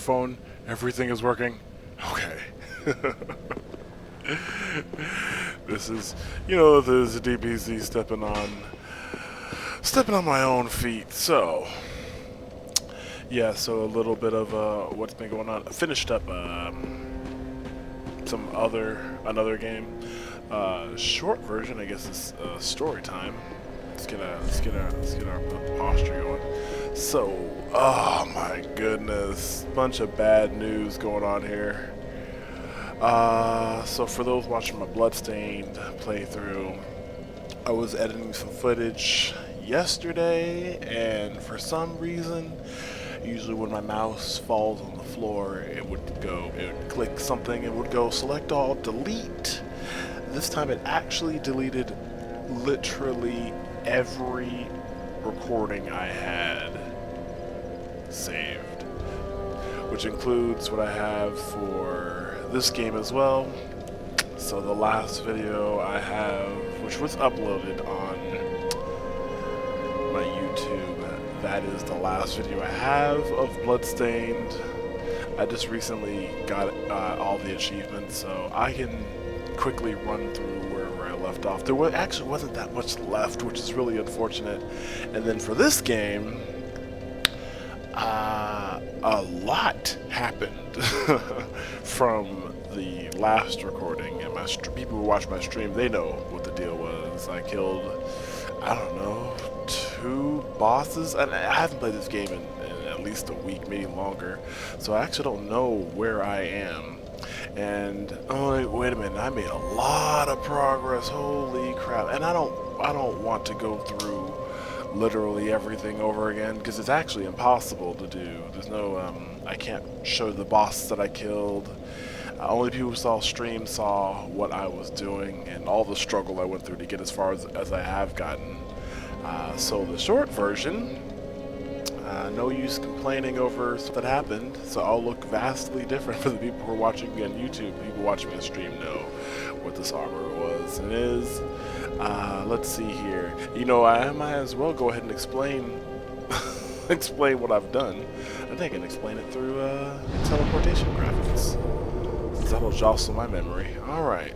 microphone, everything is working. Okay. This is, this is DPZ stepping on my own feet. So, yeah, so a little bit of what's been going on. I finished up another game. Short version, I guess, is story time. Let's get our posture going. So, oh my goodness, bunch of bad news going on here. So for those watching my Bloodstained playthrough, I was editing some footage yesterday, and for some reason, usually when my mouse falls on the floor, it would click something, it would go select all, delete. This time it actually deleted literally every recording I had saved, which includes what I have for this game as well. So the last video I have, which was uploaded on my YouTube, that is the last video I have of Bloodstained. I just recently got all the achievements, so I can quickly run through wherever I left off. There actually wasn't that much left, which is really unfortunate. And then for this game, a lot happened from the last recording. And people who watch my stream, they know what the deal was. I killed, I don't know, 2 bosses, and I haven't played this game in at least a week, maybe longer. So I actually don't know where I am. And oh wait a minute, I made a lot of progress. Holy crap! And I don't want to go through literally everything over again, because it's actually impossible to do. There's no I can't show the boss that I killed. Only people who saw stream saw what I was doing and all the struggle I went through to get as far as I have gotten. So the short version, no use complaining over stuff that happened, so I'll look vastly different for the people who are watching me on YouTube. People watching me on stream know what this armor was and is. Let's see here. I might as well go ahead and explain explain what I've done. I think I can explain it through teleportation graphics, since that'll jostle my memory. Alright,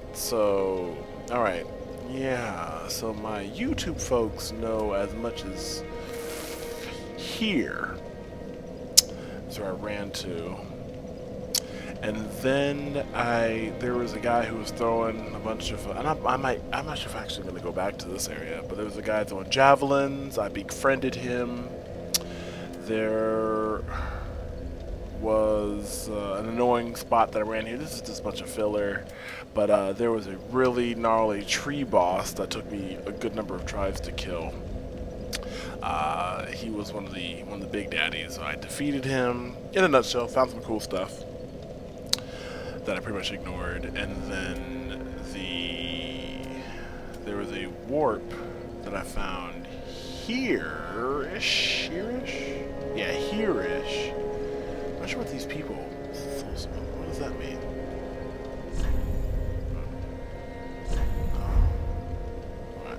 yeah, so my YouTube folks know as much as here. So I ran to, and then there was a guy who was throwing a bunch of, and I'm not sure if I'm actually going to go back to this area, but there was a guy throwing javelins. I befriended him. There was an annoying spot that I ran here. This is just a bunch of filler, but there was a really gnarly tree boss that took me a good number of tries to kill. He was one of the big daddies. So I defeated him in a nutshell. Found some cool stuff that I pretty much ignored, and then there was a warp that I found here-ish. Yeah, here-ish. I'm not sure what these people. What does that mean?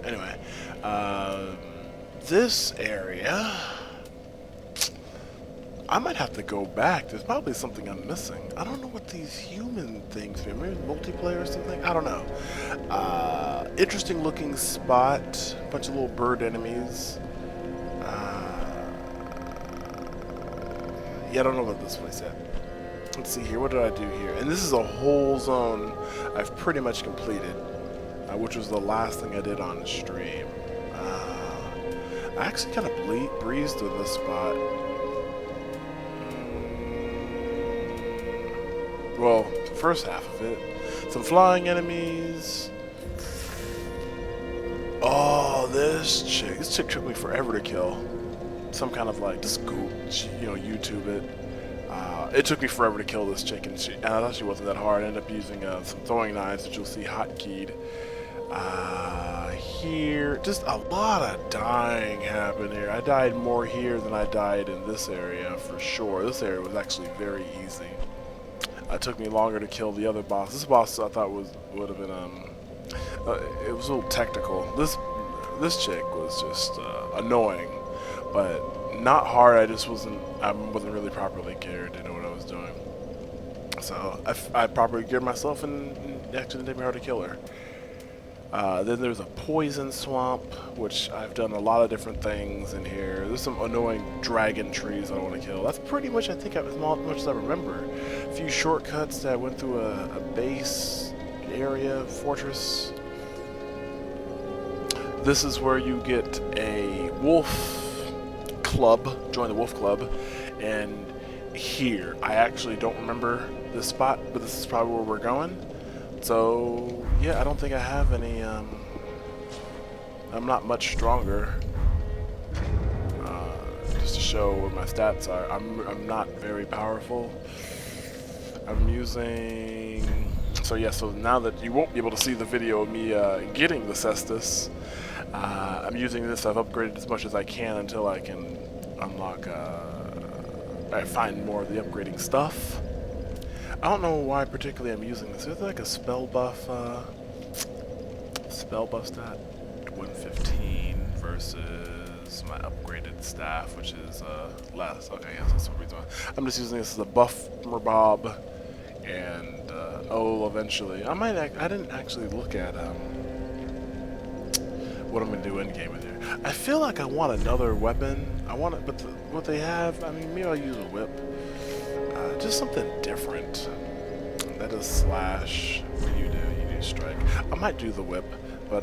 Anyway, this area, I might have to go back. There's probably something I'm missing. I don't know what these human things mean. Maybe multiplayer or something? I don't know. Interesting looking spot. Bunch of little bird enemies. Yeah, I don't know about this place yet. Let's see here. What did I do here? And this is a whole zone I've pretty much completed, which was the last thing I did on the stream. I actually kind of breezed through this spot. Well, the first half of it. Some flying enemies. Oh, this chick took me forever to kill. Some kind of like, just go, YouTube it. It took me forever to kill this chick, and I thought she wasn't that hard. I ended up using some throwing knives that you'll see hotkeyed. Here, just a lot of dying happened here. I died more here than I died in this area for sure. This area was actually very easy. It took me longer to kill the other boss. This boss I thought would have been it was a little technical. This chick was just annoying, but Not hard. I wasn't really properly geared. Didn't know what I was doing. So I properly geared myself and actually didn't hard to kill her. Then there's a poison swamp, which I've done a lot of different things in here. There's some annoying dragon trees I want to kill. That's pretty much, I think, as much as I remember. A few shortcuts that went through a base area, fortress. This is where you get a wolf club, join the wolf club, and here, I actually don't remember this spot, but this is probably where we're going. So, yeah, I don't think I have any, I'm not much stronger, just to show what my stats are. I'm not very powerful. I'm using, so yeah, so now that you won't be able to see the video of me getting the Cestus, I'm using this. I've upgraded as much as I can until I can unlock, I find more of the upgrading stuff. I don't know why particularly I'm using this. Is it like a spell buff stat? 115 versus my upgraded staff, which is less. Okay, yes, that's what we're doing. I'm just using this as a buff Merbob, and eventually I didn't actually look at what I'm gonna do in game with here. I feel like I want another weapon. I want it, but what they have, I mean, maybe I'll use a whip. Just something different. That is slash. What do? You do strike. I might do the whip, but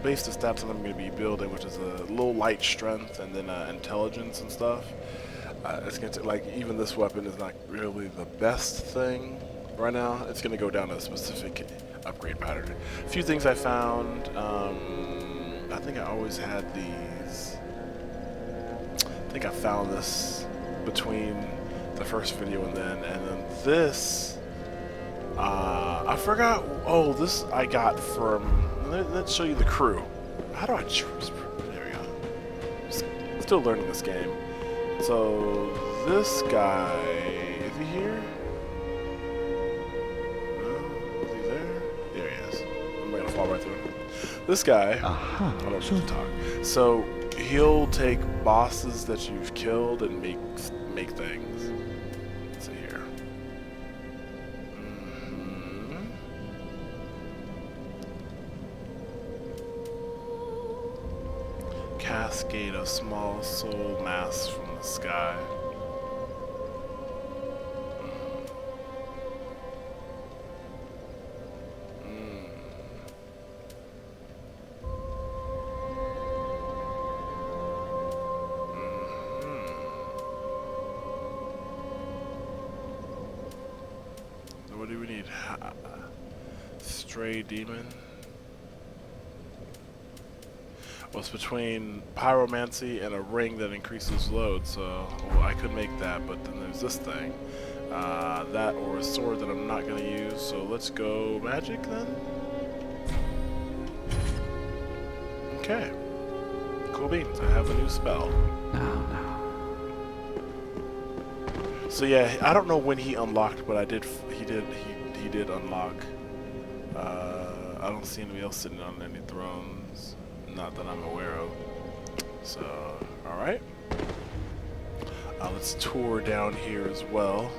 based the stats that I'm going to be building, which is a little light strength and then intelligence and stuff. It's going to, like, even this weapon is not really the best thing right now. It's going to go down a specific upgrade pattern. A few things I found. I think I always had these. I think I found this between the first video and then this I forgot. Oh, this I got from, let's show you the crew. How do I choose? There we go. Still learning this game. So this guy, is he here? No, is he there? There he is. I'm gonna fall right through him. This guy, I don't know to talk. So he'll take bosses that you've killed and make things. Let's see here. Cascade of small soul mass from the sky. What do we need? Stray demon. Well, it's between pyromancy and a ring that increases load, so I could make that, but then there's this thing. That or a sword that I'm not going to use, so let's go magic then? Okay. Cool beans, I have a new spell. Now. So yeah, I don't know when he unlocked, but he did unlock. I don't see anybody else sitting on any thrones. Not that I'm aware of. So, alright. Let's tour down here as well.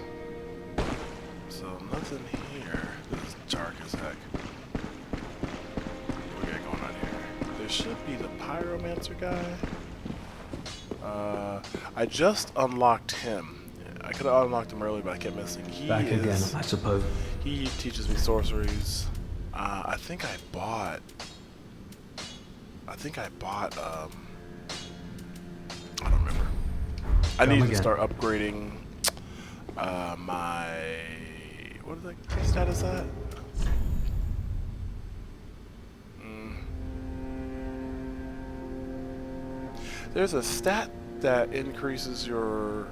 So, nothing here. This is dark as heck. What we got going on here? There should be the pyromancer guy. I just unlocked him. I could have unlocked him earlier, but I kept missing. Back again, I suppose. He teaches me sorceries. I think I bought, I don't remember. I need to start upgrading my, what stat is that? There's a stat that increases your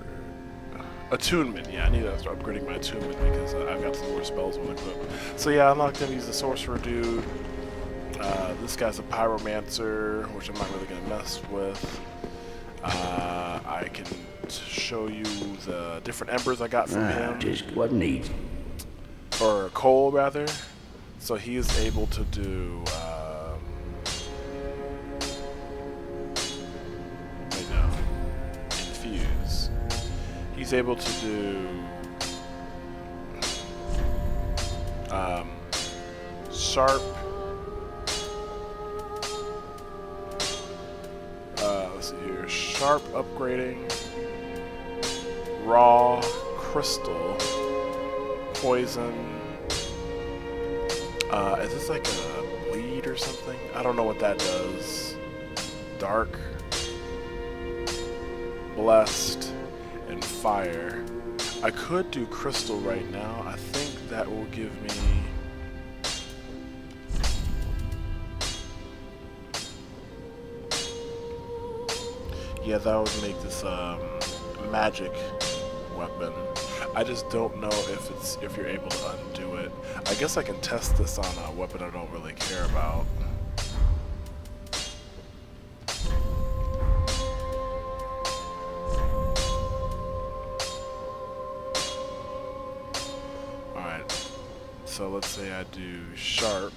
attunement. Yeah, I need to start upgrading my attunement because I've got some more spells with equip. So yeah, I unlocked him. He's a sorcerer dude. This guy's a pyromancer, which I'm not really going to mess with. I can show you the different embers I got from him. Just what needs. Or coal, rather. So he is able to do... wait, no. He's able to do sharp. Let's see here. Sharp upgrading, raw, crystal, poison. Is this like a bleed or something? I don't know what that does. Dark, blessed, and fire. I could do crystal right now. I think that will give me yeah, that would make this magic weapon. I just don't know if you're able to undo it. I guess I can test this on a weapon I don't really care about. Alright, so let's say I do sharp.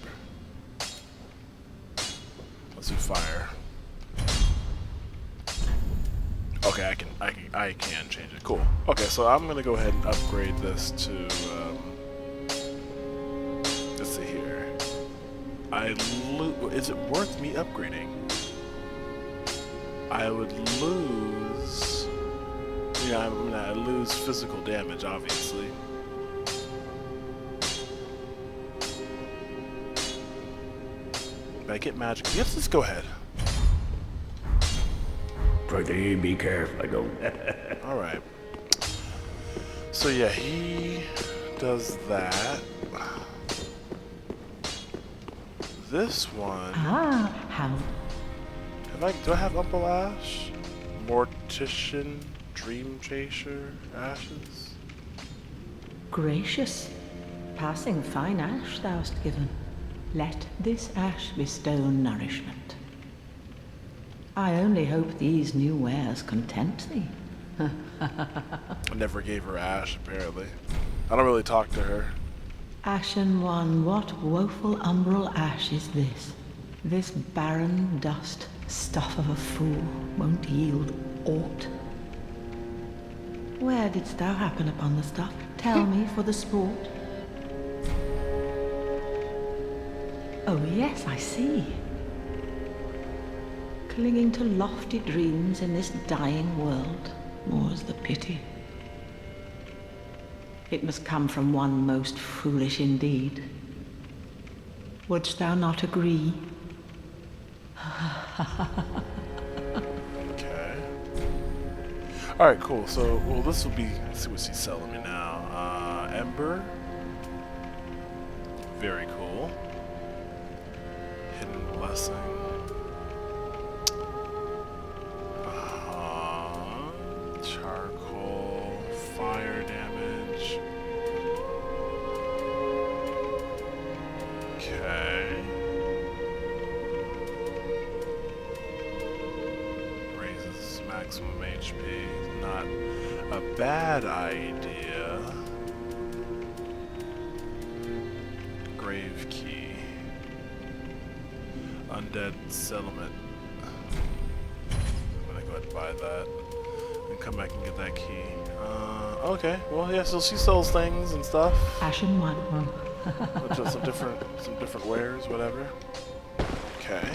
Let's do fire. Okay, I can change it. Cool. Okay, so I'm gonna go ahead and upgrade this to let's see here. Is it worth me upgrading? I would lose. Yeah, I mean, I lose physical damage, obviously. But I get magic. Yes, let's go ahead. Pretty, be careful, I don't. Alright. So yeah, he does that. This one. Ah, how Do I have Umble Ash? Mortician, Dream Chaser, Ashes? gracious. Passing fine ash thou'st given. Let this ash bestow nourishment. I only hope these new wares content thee. I never gave her Ash, apparently. I don't really talk to her. Ashen one, what woeful umbral ash is this? This barren dust, stuff of a fool, won't yield aught. Where didst thou happen upon the stuff? Tell me for the sport. Oh yes, I see. Clinging to lofty dreams in this dying world, more's the pity. It must come from one most foolish indeed. Wouldst thou not agree? Okay. Alright, cool. So, well, this will be, let's see what she's selling me now. Ember. Very cool. Hidden Blessing. Charcoal. Fire damage. Okay. Raises maximum HP. Not a bad idea. Grave Key. Undead Settlement. I'm gonna go ahead and buy that. And come back and get that key. Okay. Well, yeah. So she sells things and stuff. Ashen one. Just some different wares, whatever. Okay.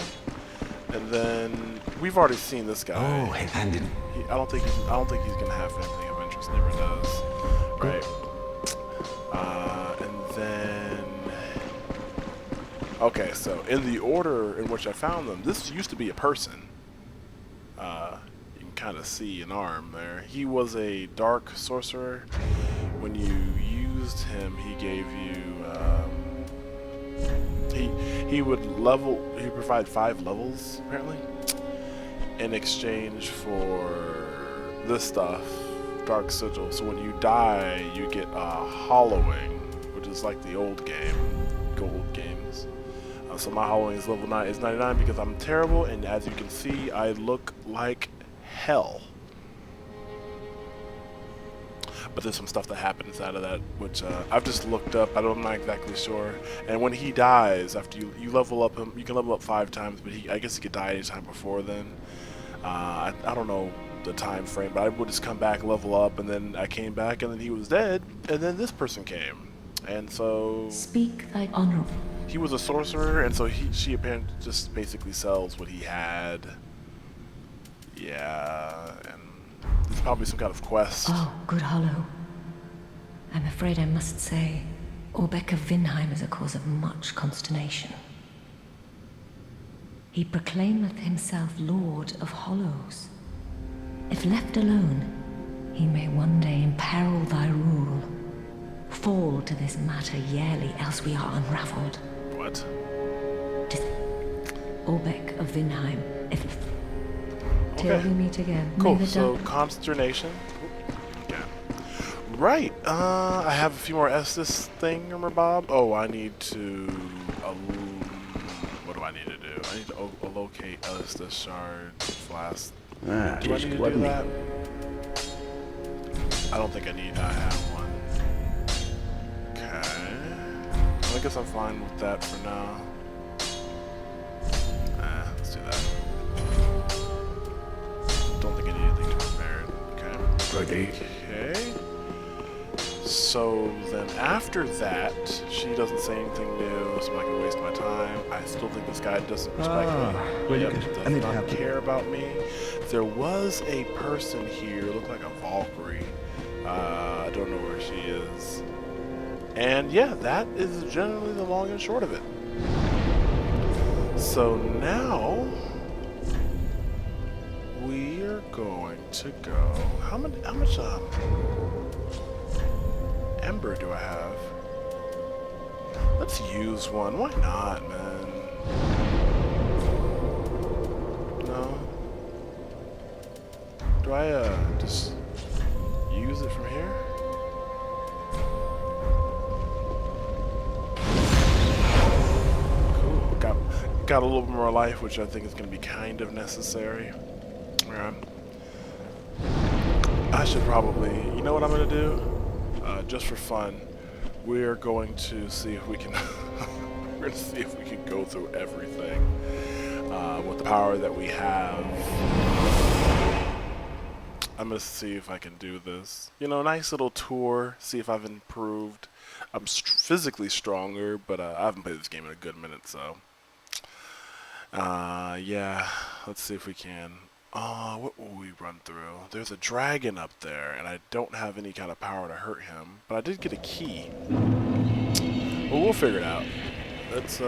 And then we've already seen this guy. Oh, handed. I don't think he's gonna have anything of interest. Never does. Right. And then. Okay, so in the order in which I found them, this used to be a person. You can kind of see an arm there. He was a dark sorcerer. When you used him, he gave you. He would provide 5 levels apparently, in exchange for this stuff, Dark Sigil. So when you die, you get Hollowing, which is like the old game, gold games. So my Hollowing is level 9 is 99 because I'm terrible, and as you can see, I look like hell. But there's some stuff that happens out of that, which I've just looked up. I'm not exactly sure. And when he dies, after you level up him, you can level up 5 times, but I guess he could die any time before then. I don't know the time frame, but I would just come back, level up, and then I came back, and then he was dead, and then this person came, and so Speak thy honorable. he was a sorcerer, and so she apparently just basically sells what he had. Yeah, and there's probably some kind of quest. Oh, good Hollow. I'm afraid I must say, Orbeck of Vinheim is a cause of much consternation. He proclaimeth himself Lord of Hollows. If left alone, he may one day imperil thy rule. Fall to this matter yearly, else we are unraveled. What? Orbeck of Vinheim, if... Till we meet again. Cool, May the so dark- consternation. Okay. Right, I have a few more Estus thingamabob. Oh, I need to... what do I need to do? I need to locate Estus shard flask. Ah, Do I just need to do wasn't me. that? I don't think I need. I have one. Okay. I guess I'm fine with that for now. Let's do that. Don't think I need anything to prepare it. Okay. Ready? Okay. So then after that, she doesn't say anything new, so I'm not gonna waste my time. I still think this guy doesn't respect me. well, Yep, good. does I need to not help you. care about me. There was a person here, looked like a Valkyrie. I don't know where she is. And yeah, that is generally the long and short of it. So now we are going to go. How much Ember do I have? Let's use one. Why not, man? No. Do I just use it from here? Cool. Got a little bit more life, which I think is going to be kind of necessary. Alright. I should probably, you know what I'm going to do? Just for fun, we're going to see if we can we're going to see if we can go through everything with the power that we have. I'm going to see if I can do this. You know, nice little tour, see if I've improved. I'm physically stronger, but I haven't played this game in a good minute, so yeah, let's see if we can. What will we run through? There's a dragon up there, and I don't have any kind of power to hurt him, but I did get a key. Well, we'll figure it out. Let's,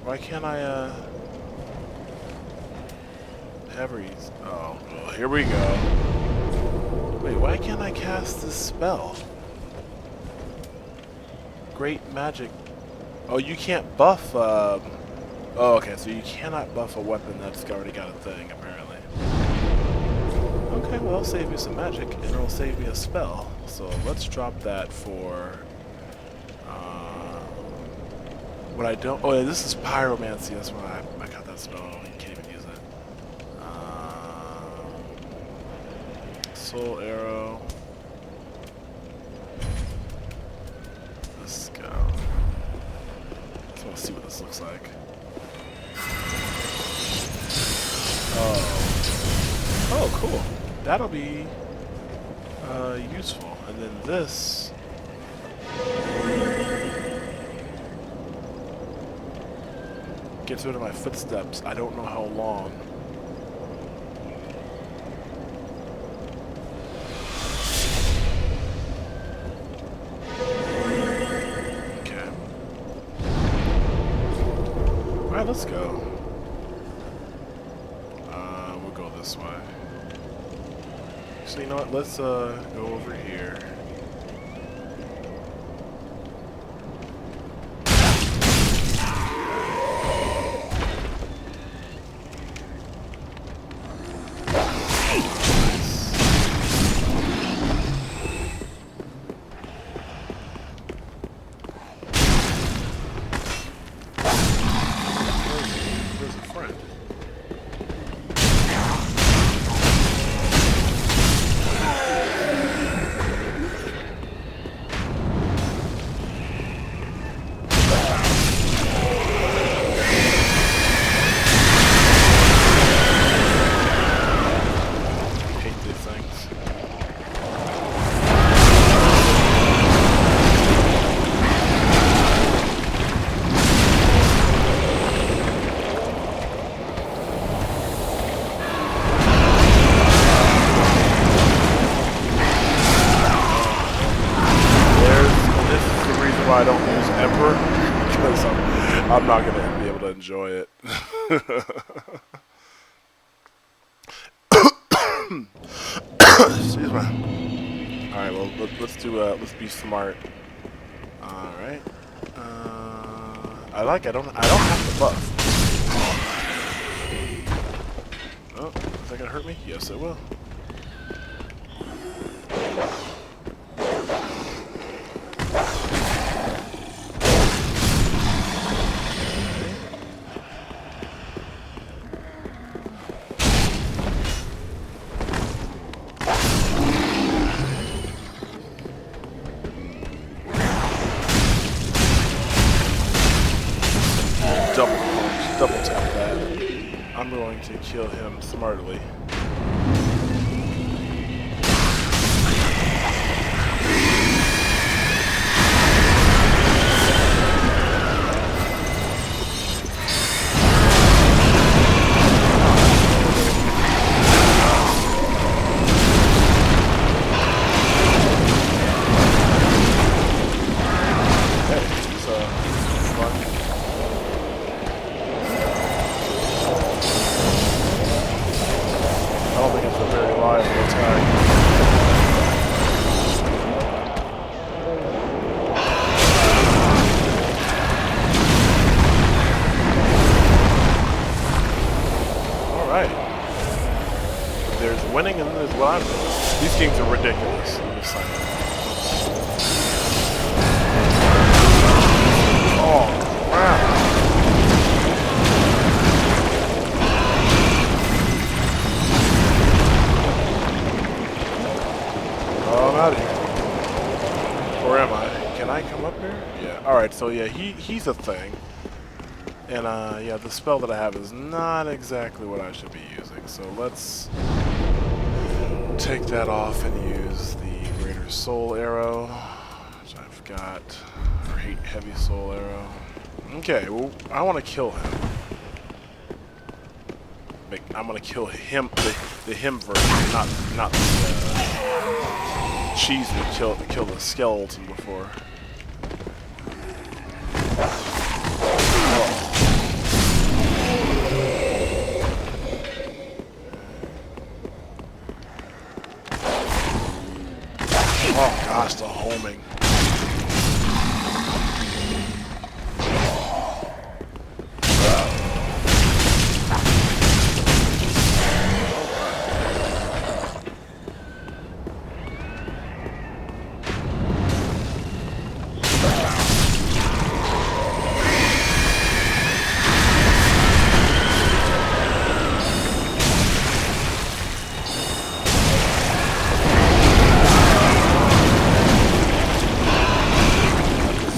why can't I, oh, well, here we go. Wait, why can't I cast this spell? Great magic. Oh, you can't buff, oh, okay, so you cannot buff a weapon that's already got a thing, apparently. Okay, well, it'll save me some magic, and it'll save me a spell. So let's drop that for... what I don't... Oh, yeah, this is pyromancy, that's why I got that spell. You can't even use it. Soul arrow. Let's go. Just want to see what this looks like. Oh, cool. That'll be useful. And then this. Gets rid of my footsteps. I don't know how long. Okay. Alright, let's go. We'll go this way. So you know what? Let's go over here. Where's a friend? Emperor because I'm not gonna be able to enjoy it. Excuse me. All right, well let's be smart. All right. I don't have the buff. Oh, is that gonna hurt me? Yes, it will. Double tap that. I'm going to kill him smartly. Winning and there's what I'm doing. These games are ridiculous. I'm just saying. Oh, wow. Oh, I'm out of here. Or am I? Can I come up here? Yeah. Alright, so yeah, he's a thing. And yeah, the spell that I have is not exactly what I should be using. So let's take that off and use the Greater Soul Arrow, which I've got, or Heavy Soul Arrow. Okay, well, I want to kill him. I'm gonna kill him, the him version, not the cheese that killed the skeleton before. Oh gosh, the homing.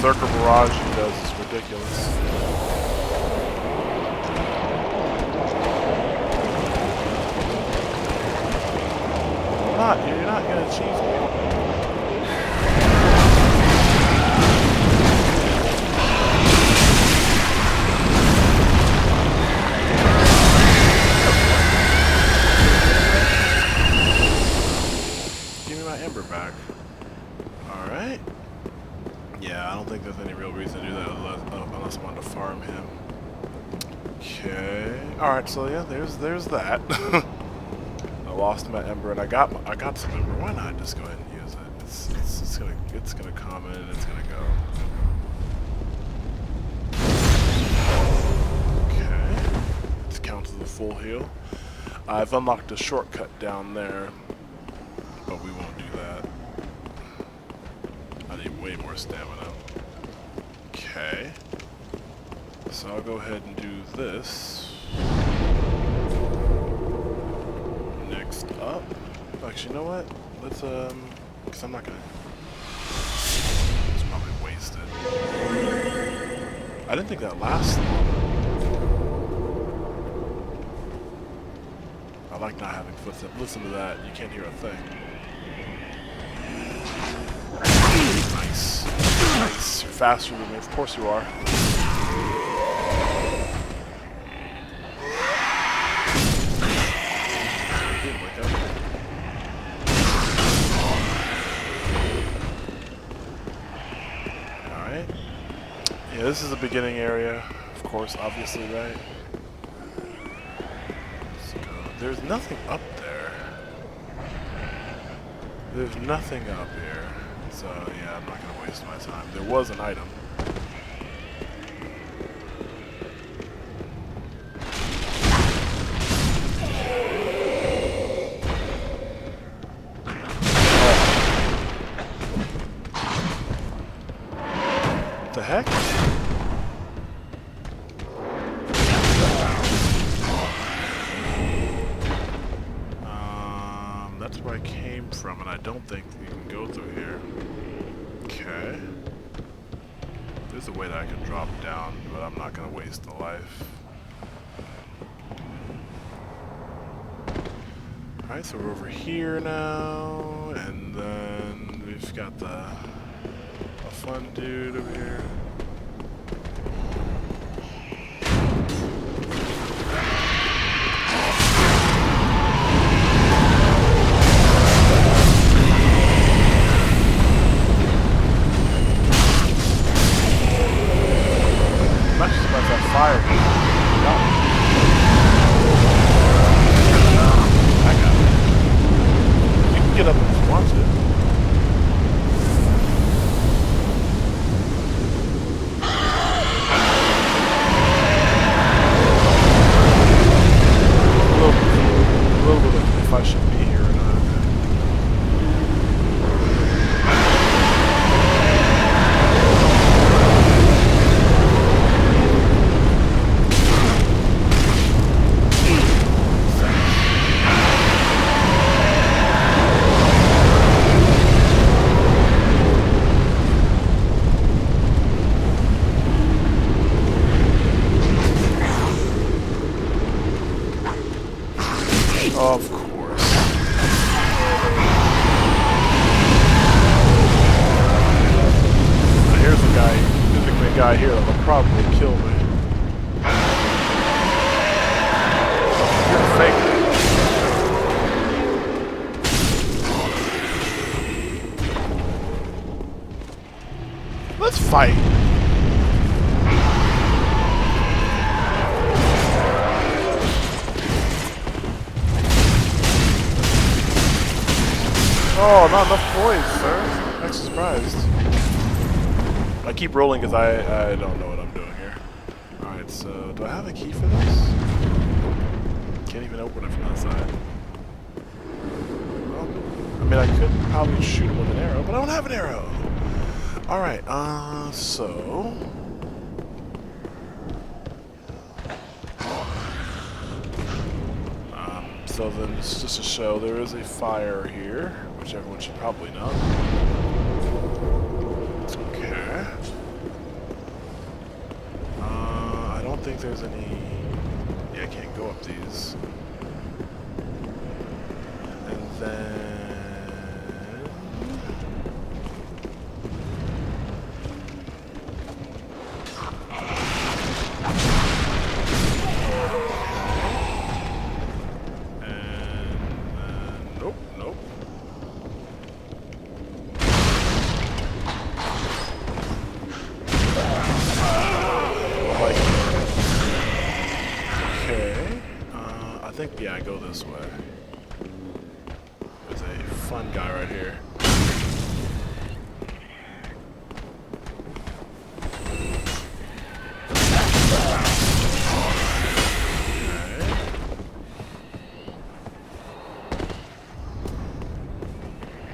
Circle barrage he does is ridiculous. You're not gonna cheese me. Give me my ember back. Alright. Yeah, I don't think there's any real reason to do that unless I wanted to farm him. Okay. Alright, so yeah, there's that. I lost my ember and I got some ember. Why not just go ahead and use it? It's gonna come in and it's gonna go. Okay. This counts as a full heal. I've unlocked a shortcut down there, but we won't do that. I need way more stamina. Okay. So I'll go ahead and do this. Next up. Actually, you know what? Let's, because I'm not gonna... It's probably wasted. I didn't think that lasts long. I like not having footsteps. Listen to that. You can't hear a thing. Nice. Nice. You're faster than me. Of course you are. Didn't wake up. Alright. Yeah, this is the beginning area, of course, obviously, right? Let's go. There's nothing up there. There's nothing up here. So, yeah, I'm not going to waste my time. There was an item. What the heck? That's where I came from, and I don't think you can go through here. Okay. There's a way that I can drop down, but I'm not gonna waste the life. Alright, so we're over here now, and then we've got a fun dude over here. Of course. Here's a guy. There's a guy here that will probably kill me. You're fake. Let's fight. Oh, not enough points, sir. I'm surprised. I keep rolling because I don't know what I'm doing here. Alright, so do I have a key for this? Can't even open it from that side. Well, I mean, I could probably shoot him with an arrow, but I don't have an arrow. Alright, so... So then, just to show, there is a fire here, which everyone should probably know. Okay. I don't think there's any... Yeah, I can't go up these. And then... Yeah, I go this way. There's a fun guy right here. Okay.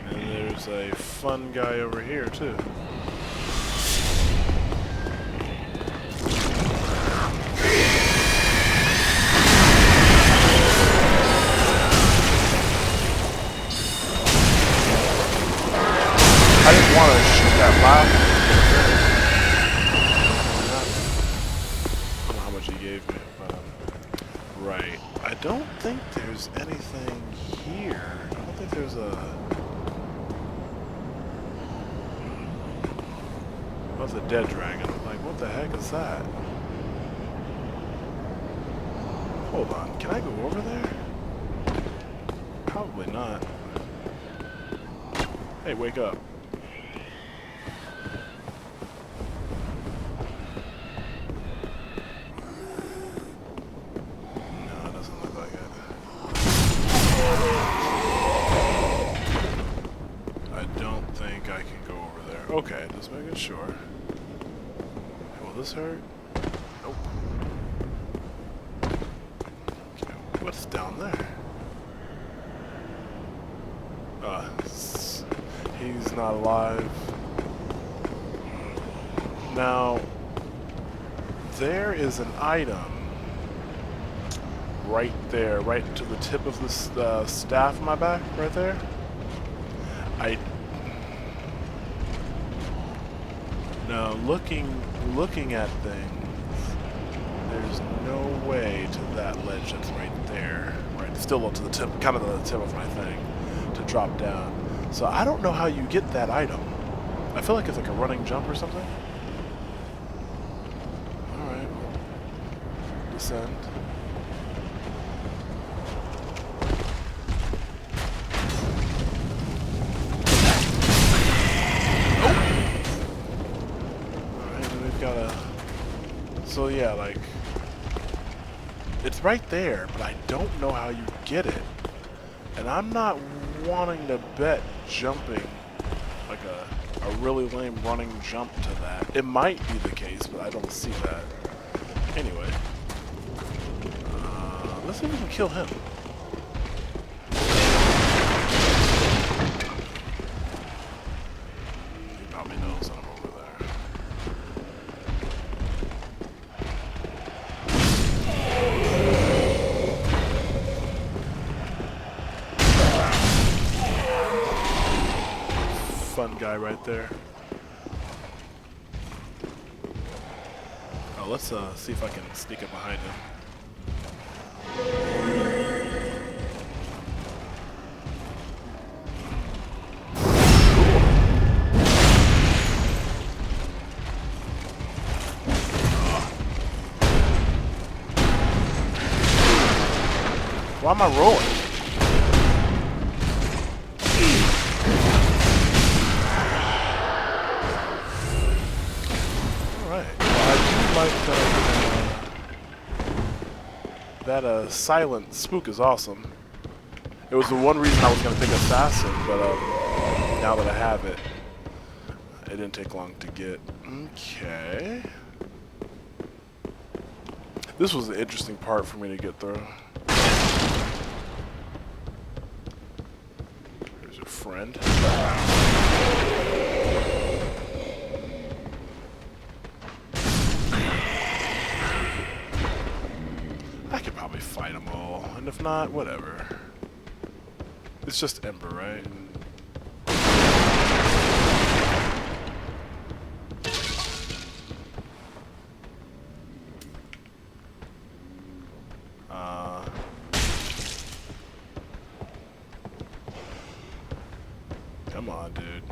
And there's a fun guy over here too. I didn't want to shoot that last. I don't know how much he gave me, but right. I don't think there's anything here. I don't think there's a... What's a dead dragon? Like, what the heck is that? Hold on, can I go over there? Probably not. Hey, wake up. this hurt? Nope. Okay, what's down there? He's not alive. Now, there is an item right there, right to the tip of this staff on my back, right there. Now, looking at things, there's no way to that ledge that's right there, right, still up to the tip, kind of the tip of my thing, to drop down. So I don't know how you get that item. I feel like it's like a running jump or something. All right, well, descend. So yeah, like, it's right there, but I don't know how you get it. And I'm not wanting to bet jumping, like a really lame running jump to that. It might be the case, but I don't see that. Anyway, let's see if we can kill him. He probably knows I'm over there. Fun guy right there. Oh, let's see if I can sneak up behind him. Why am I rolling? That silent spook is awesome. It was the one reason I was going to pick Assassin, but now that I have it, it didn't take long to get. Okay. This was the interesting part for me to get through. There's your friend. I could probably fight them all, and if not, whatever. It's just Ember, right? Come on, dude.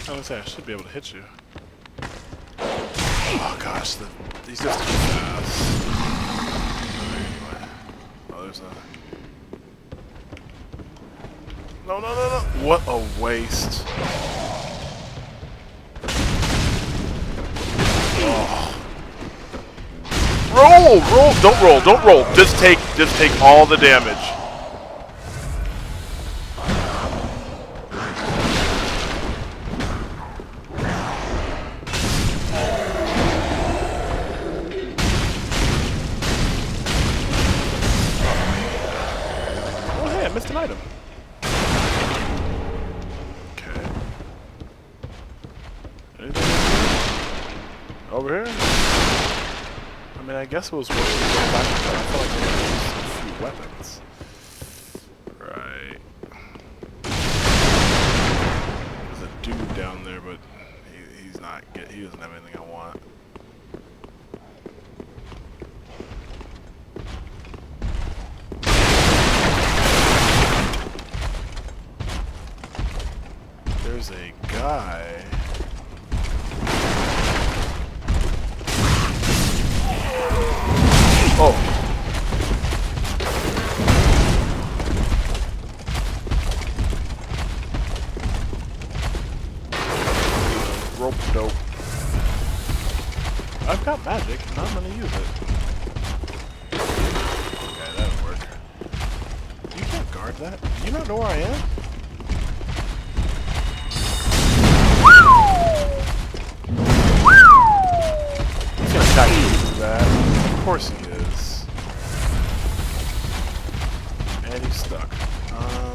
I was gonna say, I should be able to hit you. Oh gosh, these just too fast. Anyway. Oh, there's a... No, no, no, no! What a waste. Oh. Roll! Roll! Don't roll, don't roll. Just take all the damage. Missed an item. Okay. Anything over here? I mean, I guess it was worth it. I feel like there was a few weapons. Right. There's a dude down there, but he's not. He doesn't have anything I want. There's a guy. Oh. Rope dope. I've got magic, and I'm gonna use it. Okay, that'll work. You can't guard that. Do you not know where I am? He's gonna attack you through that. Of course he is. And he's stuck.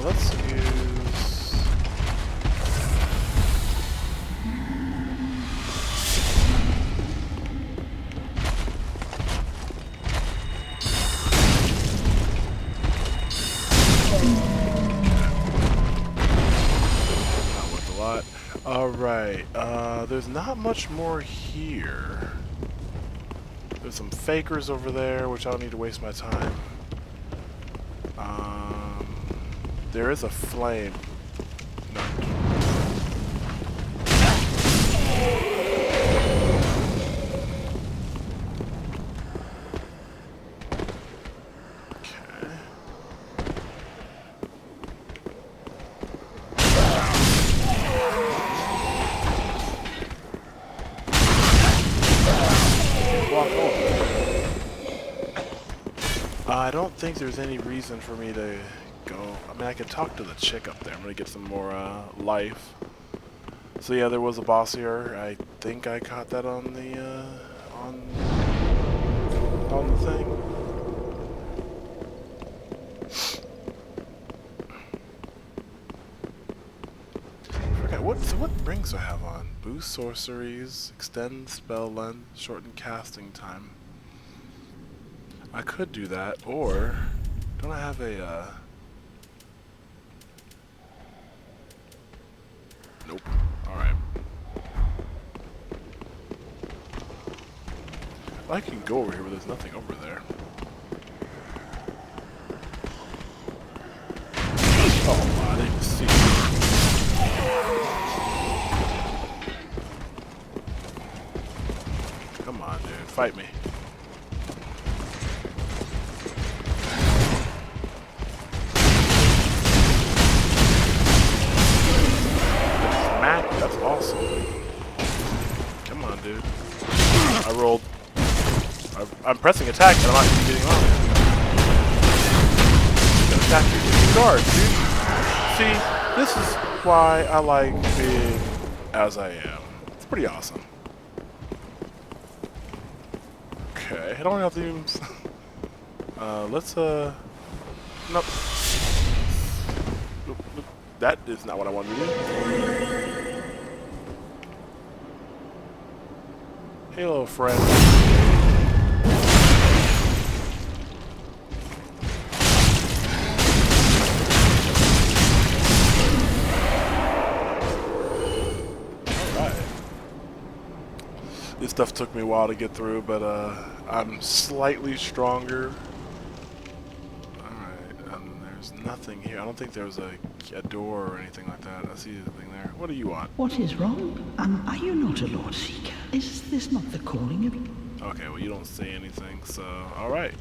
Let's use... That worked a lot. Alright, there's not much more here. There's some fakers over there, which I don't need to waste my time. There is a flame. No. Okay. Walk over. I don't think there's any reason for me to go. I mean, I could talk to the chick up there. I'm gonna get some more life. So yeah, there was a boss here. I think I caught that on the on the thing. I forgot what rings do I have on? Boost sorceries, extend spell length, shorten casting time. I could do that, or don't I have a Nope. Alright. I can go over here, but there's nothing over there. Oh, I didn't see it. Come on, dude. Fight me. That's awesome. Come on, dude. I rolled. I'm pressing attack, but I'm not getting on. Attack you guard, dude. See, this is why I like being as I am. It's pretty awesome. Okay, I don't have to even. Let's nope. Nope. That is not what I wanted to do. Hello, friend. Alright. This stuff took me a while to get through, but I'm slightly stronger. Alright, there's nothing here. I don't think there was a door or anything like that. I see anything there. What do you want? What is wrong? Are you not a Lord Seeker? Is this not the calling of you? Okay, well you don't say anything, so alright.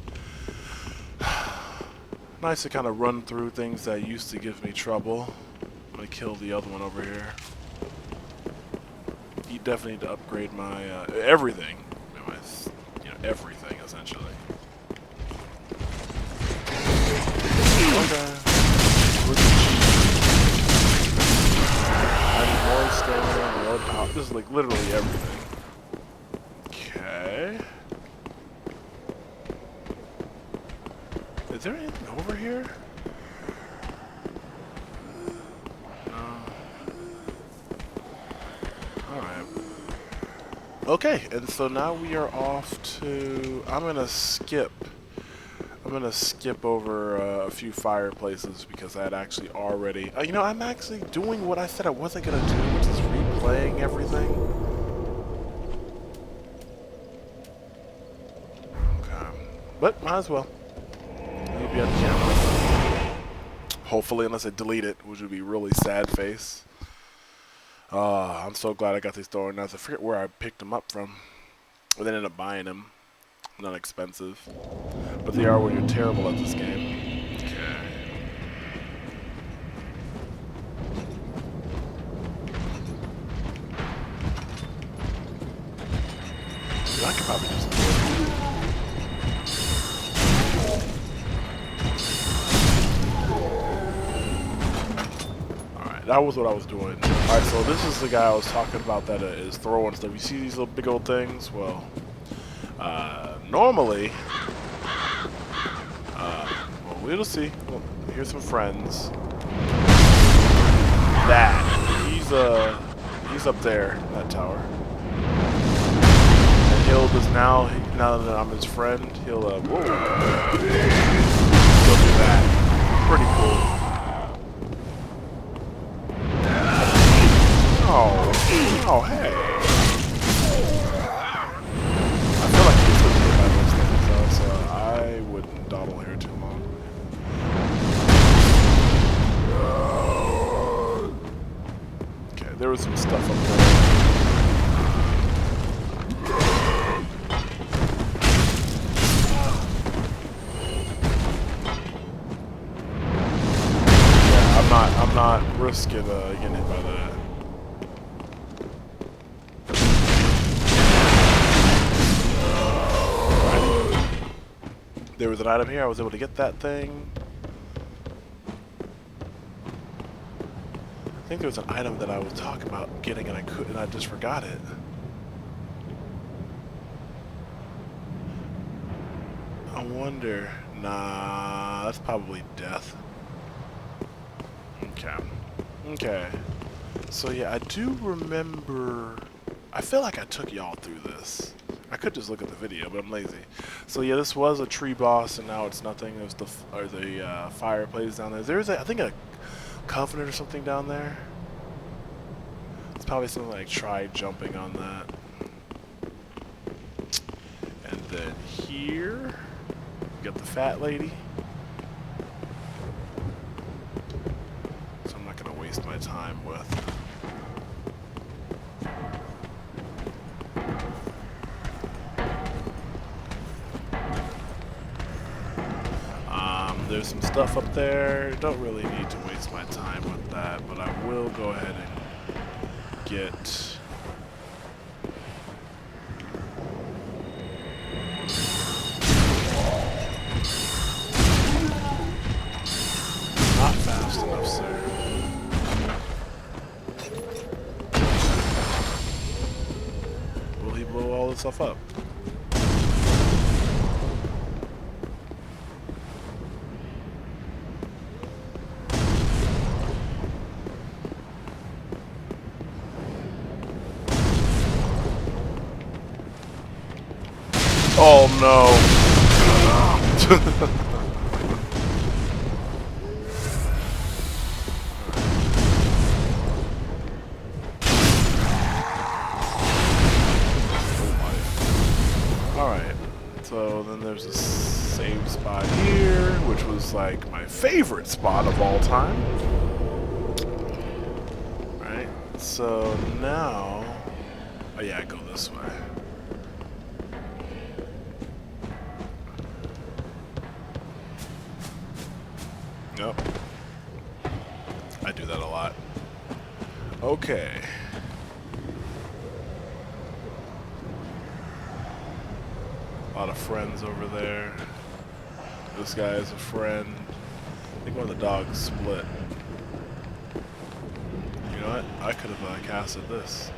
Nice to kind of run through things that used to give me trouble. I'm gonna kill the other one over here. You definitely need to upgrade my everything. My, everything essentially. Okay. I need more stamina, more power. This is like literally everything. Okay. Is there anything over here? No. Alright. Okay, and so now we are off to... I'm gonna skip over a few fireplaces because I had actually already... you know, I'm actually doing what I said I wasn't gonna do, which is replaying everything. Okay. But, might as well. It'll be on camera. Hopefully, unless I delete it, which would be really sad face. I'm so glad I got these throwing knives. I forget where I picked them up from. But then ended up buying them. Not expensive. But they are when you're terrible at this game. Okay. I could probably just do it. Alright, that was what I was doing. Alright, so this is the guy I was talking about that is throwing stuff. You see these little big old things? Well, normally, well, we'll see. Well, here's some friends. That. He's up there in that tower. And he'll just now that I'm his friend, he'll do that. Pretty cool. Oh, hey. I feel like he's gonna get by those things, though, so I wouldn't dawdle here too long. Okay, there was some stuff up there. Yeah, I'm not risking getting hit by that. There was an item here. I was able to get that thing. I think there was an item that I was talking about getting and I couldn't. I just forgot it. I wonder. Nah, that's probably death. Okay. Okay. So yeah, I do remember. I feel like I took y'all through this. I could just look at the video, but I'm lazy. So yeah, this was a tree boss, and now it's nothing. There's the fireplace down there. There's I think a covenant or something down there. It's probably something like try jumping on that. And then here, we got the fat lady. So I'm not gonna waste my time with. There's some stuff up there. Don't really need to waste my time with that, but I will go ahead and get not fast enough, sir. Will he blow all this stuff up? Oh no. Alright, so then there's a save spot here, which was like my favorite spot of all time. Right, so now, oh yeah, I go this way. Yep. I do that a lot. Okay. A lot of friends over there. This guy is a friend. I think one of the dogs split. You know what? I could have casted this.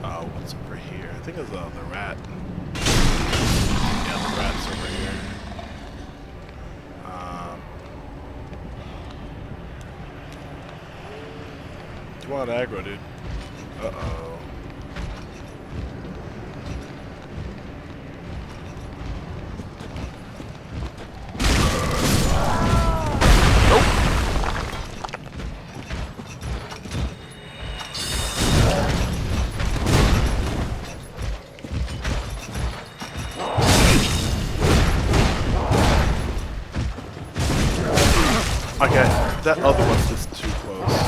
Oh, what's over here? I think it's the rat. Yeah, the rat's over here. Come on, aggro, dude. Uh-oh. Okay, that other one's just too close.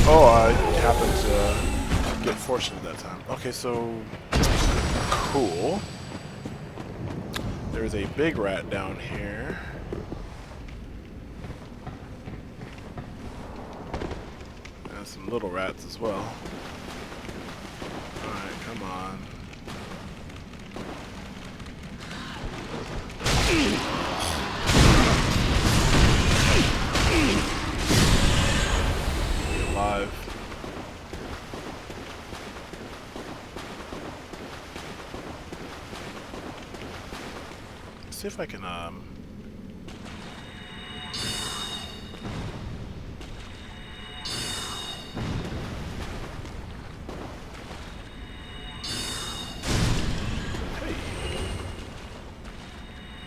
Oh, I happened to get fortunate that time. Okay, so cool. There's a big rat down here. And some little rats as well. Alright, come on. Be alive. See if I can hey.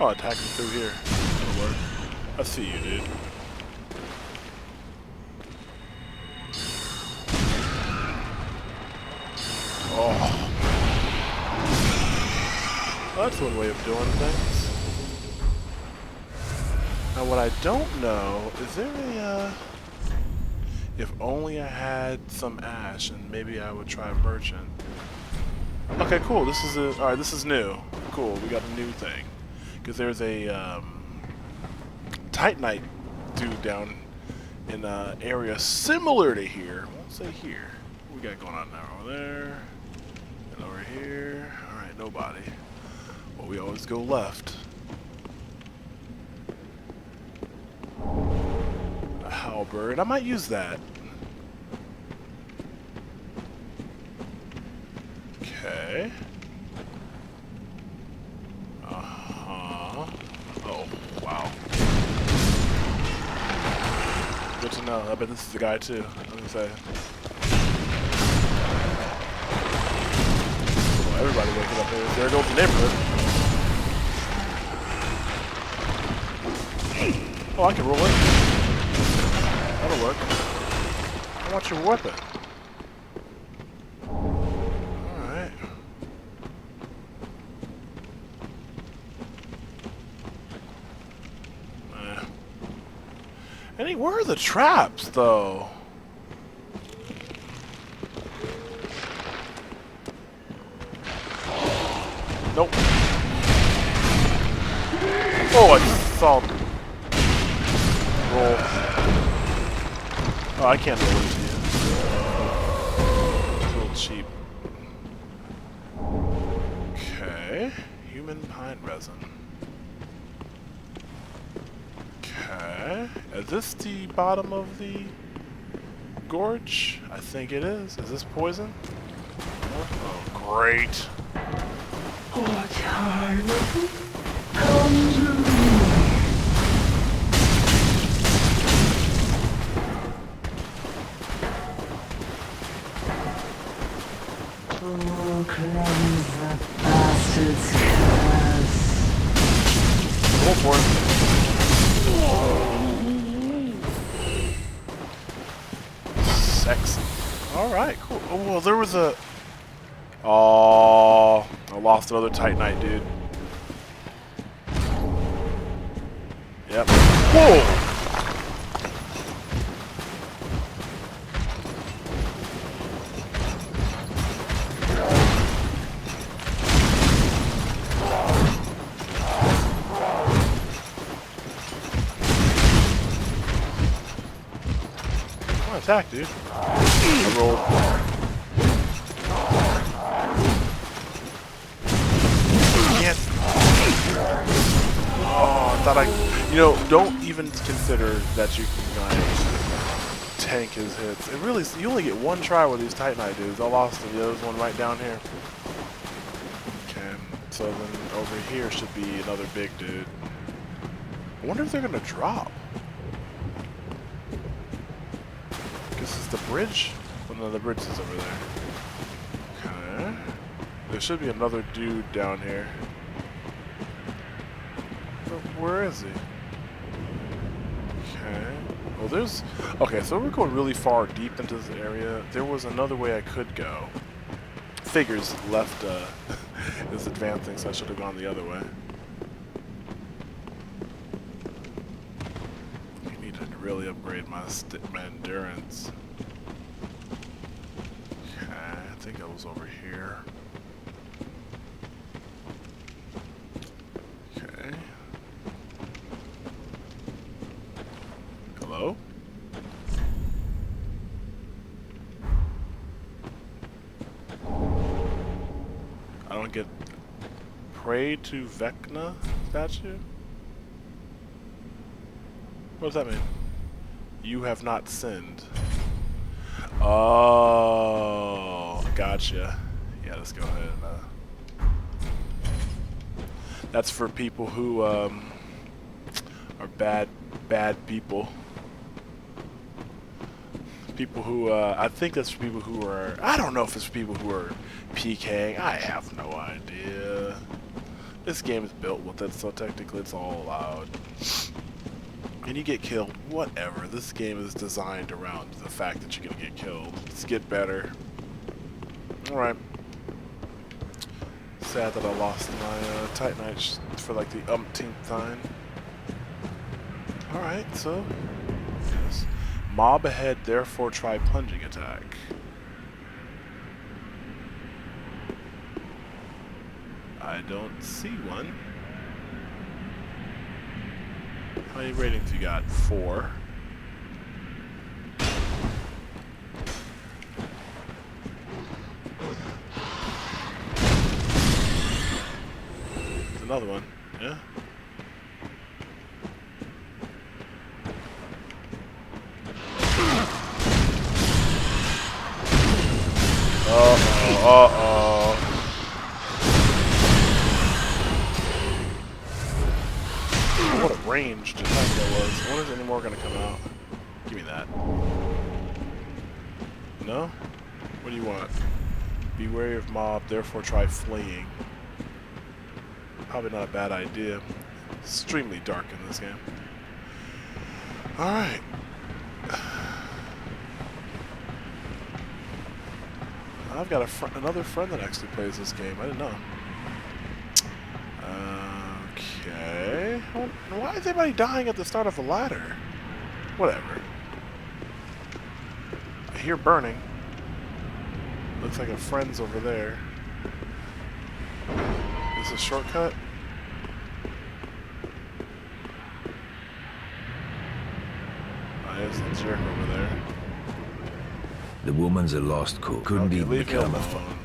Oh, attack him through here. That'll work. I see you, dude. Oh. Well, that's one way of doing things. Now what I don't know, is there a, if only I had some ash and maybe I would try merchant. Okay, cool, this is alright, this is new. Cool, we got a new thing. Because there's a, Titanite dude down in an area similar to here. I won't say here. What we got going on now? Over there, and over here. Alright, nobody. Well, we always go left. A halberd. I might use that. Okay. Uh-huh. Oh, wow. Good to know. I bet this is the guy too. Let me say. Oh, everybody waking up there. There goes the neighborhood. Oh, I can roll it. That'll work. I want your weapon. Alright. Hey, where are the traps, though? Nope. Oh, I saw. Roll. Oh, I can't roll into you. It's a little cheap. Okay. Human pine resin. Okay. Is this the bottom of the gorge? I think it is. Is this poison? Oh, great. What time? Come to me. Oh, cleanse the bastard's curse. Go for it. Sexy. Alright, cool. Oh, well, there was a... Oh, I lost another Titanite, dude. Yep. Whoa! Come on, attack, dude. I rolled. Oh, I thought I... You know, don't even consider that you can, like, tank his hits. It really... You only get one try with these Titanite dudes. I lost the other one right down here. Okay, so then over here should be another big dude. I wonder if they're gonna drop. This is the bridge? Well, no, the bridge is over there. Okay. There should be another dude down here. But where is he? Okay. Well, there's... Okay, so we're going really far deep into this area. There was another way I could go. Figures left is advancing, so I should have gone the other way. I need to really upgrade my endurance. think I was over here. Okay. Hello? I don't get... Pray to Vecna statue? What does that mean? You have not sinned. Oh, gotcha. Yeah, let's go ahead. That's for people who are bad people. People who I think that's for people who are. I don't know if it's for people who are PKing. I have no idea. This game is built with it, so technically it's all allowed. And you get killed, whatever. This game is designed around the fact that you're gonna get killed. Let's get better. Alright. Sad that I lost my Titanite for like the umpteenth time. Alright, so... Yes. Mob ahead, therefore try plunging attack. I don't see one. How many ratings you got? 4. There's another one. Yeah. Uh-oh. What a ranged attack that was. When is any more gonna come out? Give me that. No? What do you want? Be wary of mob, therefore try fleeing. Probably not a bad idea. Extremely dark in this game. Alright. I've got another friend that actually plays this game. I didn't know. Okay. Why is everybody dying at the start of the ladder? Whatever. I hear burning. Looks like a friend's over there. Is this a shortcut? Oh, there's the jerk over there. The woman's a lost cook. Couldn't Okay, even leave me become a alone.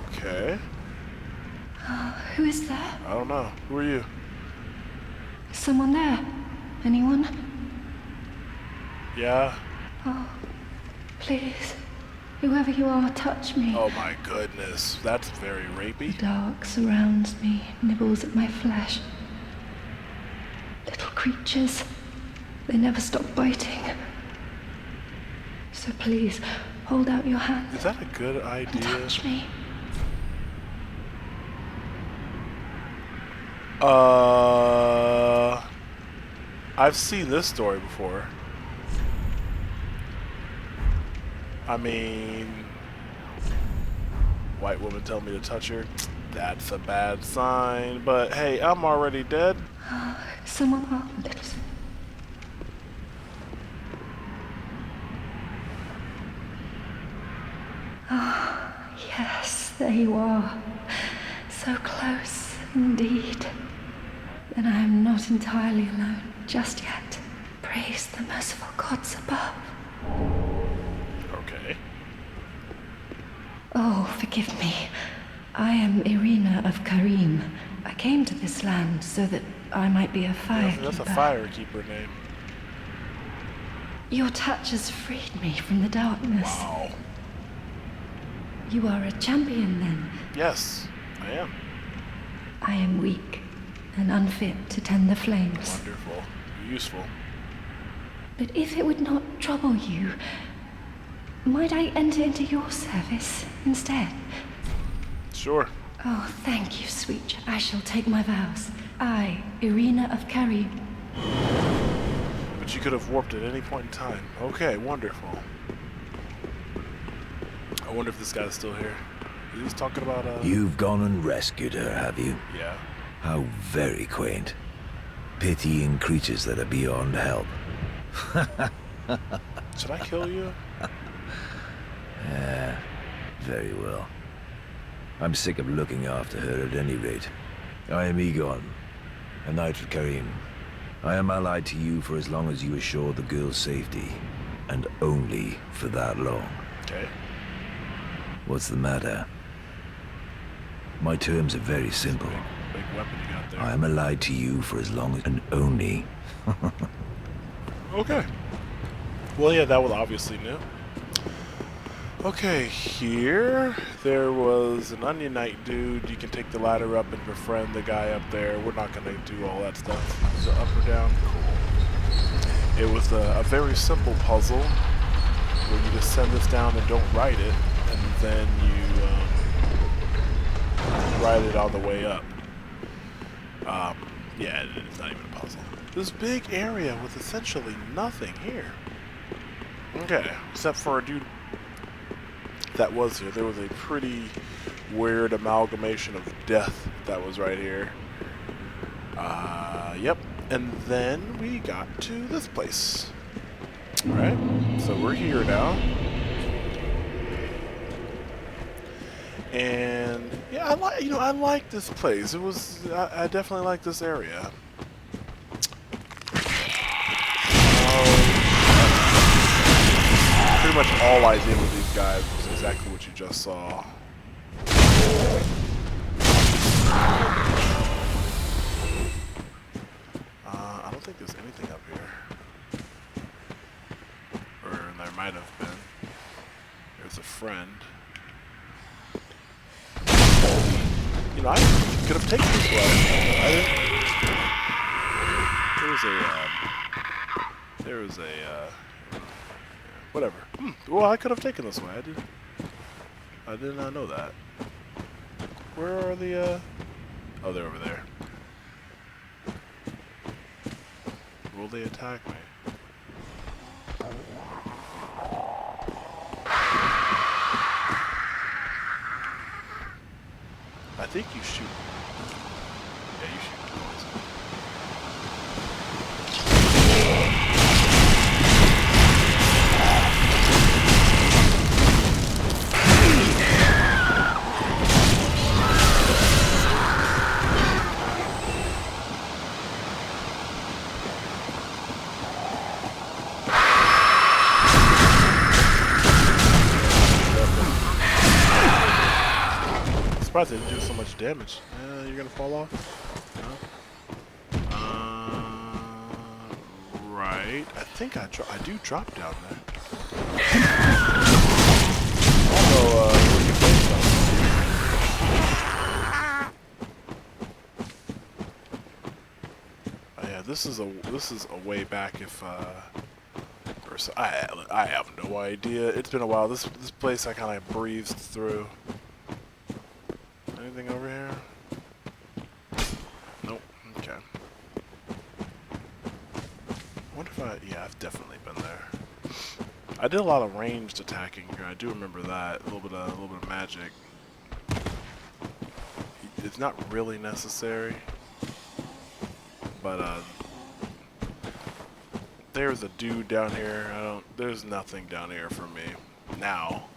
Okay. Who is there? I don't know. Who are you? Is someone there? Anyone? Yeah? Oh, please. Whoever you are, touch me. Oh my goodness. That's very The rapey. dark surrounds me, nibbles at my flesh. Little creatures. They never stop biting. So please, hold out your hand Is that a good and idea? touch me. I've seen this story before. I mean, white woman tell me to touch her. That's a bad sign. But hey, I'm already dead. Someone, little. Yes, there you are. So close, indeed. Then I am not entirely alone just yet. Praise the merciful gods above. Okay. Oh, forgive me. I am Irina of Karim. I came to this land so that I might be a firekeeper. That's a firekeeper name. Your touch has freed me from the darkness. Wow. You are a champion, then? Yes, I am. I am weak and unfit to tend the flames. Wonderful. Useful. But if it would not trouble you, might I enter into your service instead? Sure. Oh, thank you, sweet. I shall take my vows. I, Irina of Karim. But you could have warped at any point in time. Okay, wonderful. I wonder if this guy's still here. He's talking about, You've gone and rescued her, have you? Yeah. How very quaint. pitying creatures that are beyond help. Should I kill you? Very well. I'm sick of looking after her at any rate. I am Egon, a knight of Karim. I am allied to you for as long as you assure the girl's safety, and only for that long. Okay. What's the matter? My terms are very simple. Big weapon you got there. I am allied to you for as long as and only. Okay. Well, yeah, that was obviously new. Okay, here there was an Onion Knight dude. You can take the ladder up and befriend the guy up there. We're not gonna do all that stuff. So up or down, cool. It was a very simple puzzle where you just send this down and don't write it, and then you write it all the way up. Yeah, it's not even a puzzle. This big area with essentially nothing here. Okay, except for a dude that was here. There was a pretty weird amalgamation of death that was right here. Yep. And then we got to this place. Alright, so we're here now. And yeah, I like this place. It was I definitely like this area. Pretty much all I did with these guys was exactly what you just saw. I don't think there's anything up here. Or there might have been. There's a friend. You know, I could have taken this way. I didn't. There was a whatever. Well, I could have taken this way. I did not know that. Where are the, oh, they're over there. Will they attack me? I think you shoot. Yeah, you shoot poison. Surprised they didn't do so much damage. You're gonna fall off? No? Right. I think I do drop down there. Although, oh, yeah, this is a way back if or so, I have no idea. It's been a while. This place I kind of breezed through. Anything over here? Nope. Okay. What if yeah, I've definitely been there. I did a lot of ranged attacking here. I do remember that. A little bit of magic. It's not really necessary, but there's a dude down here. There's nothing down here for me now.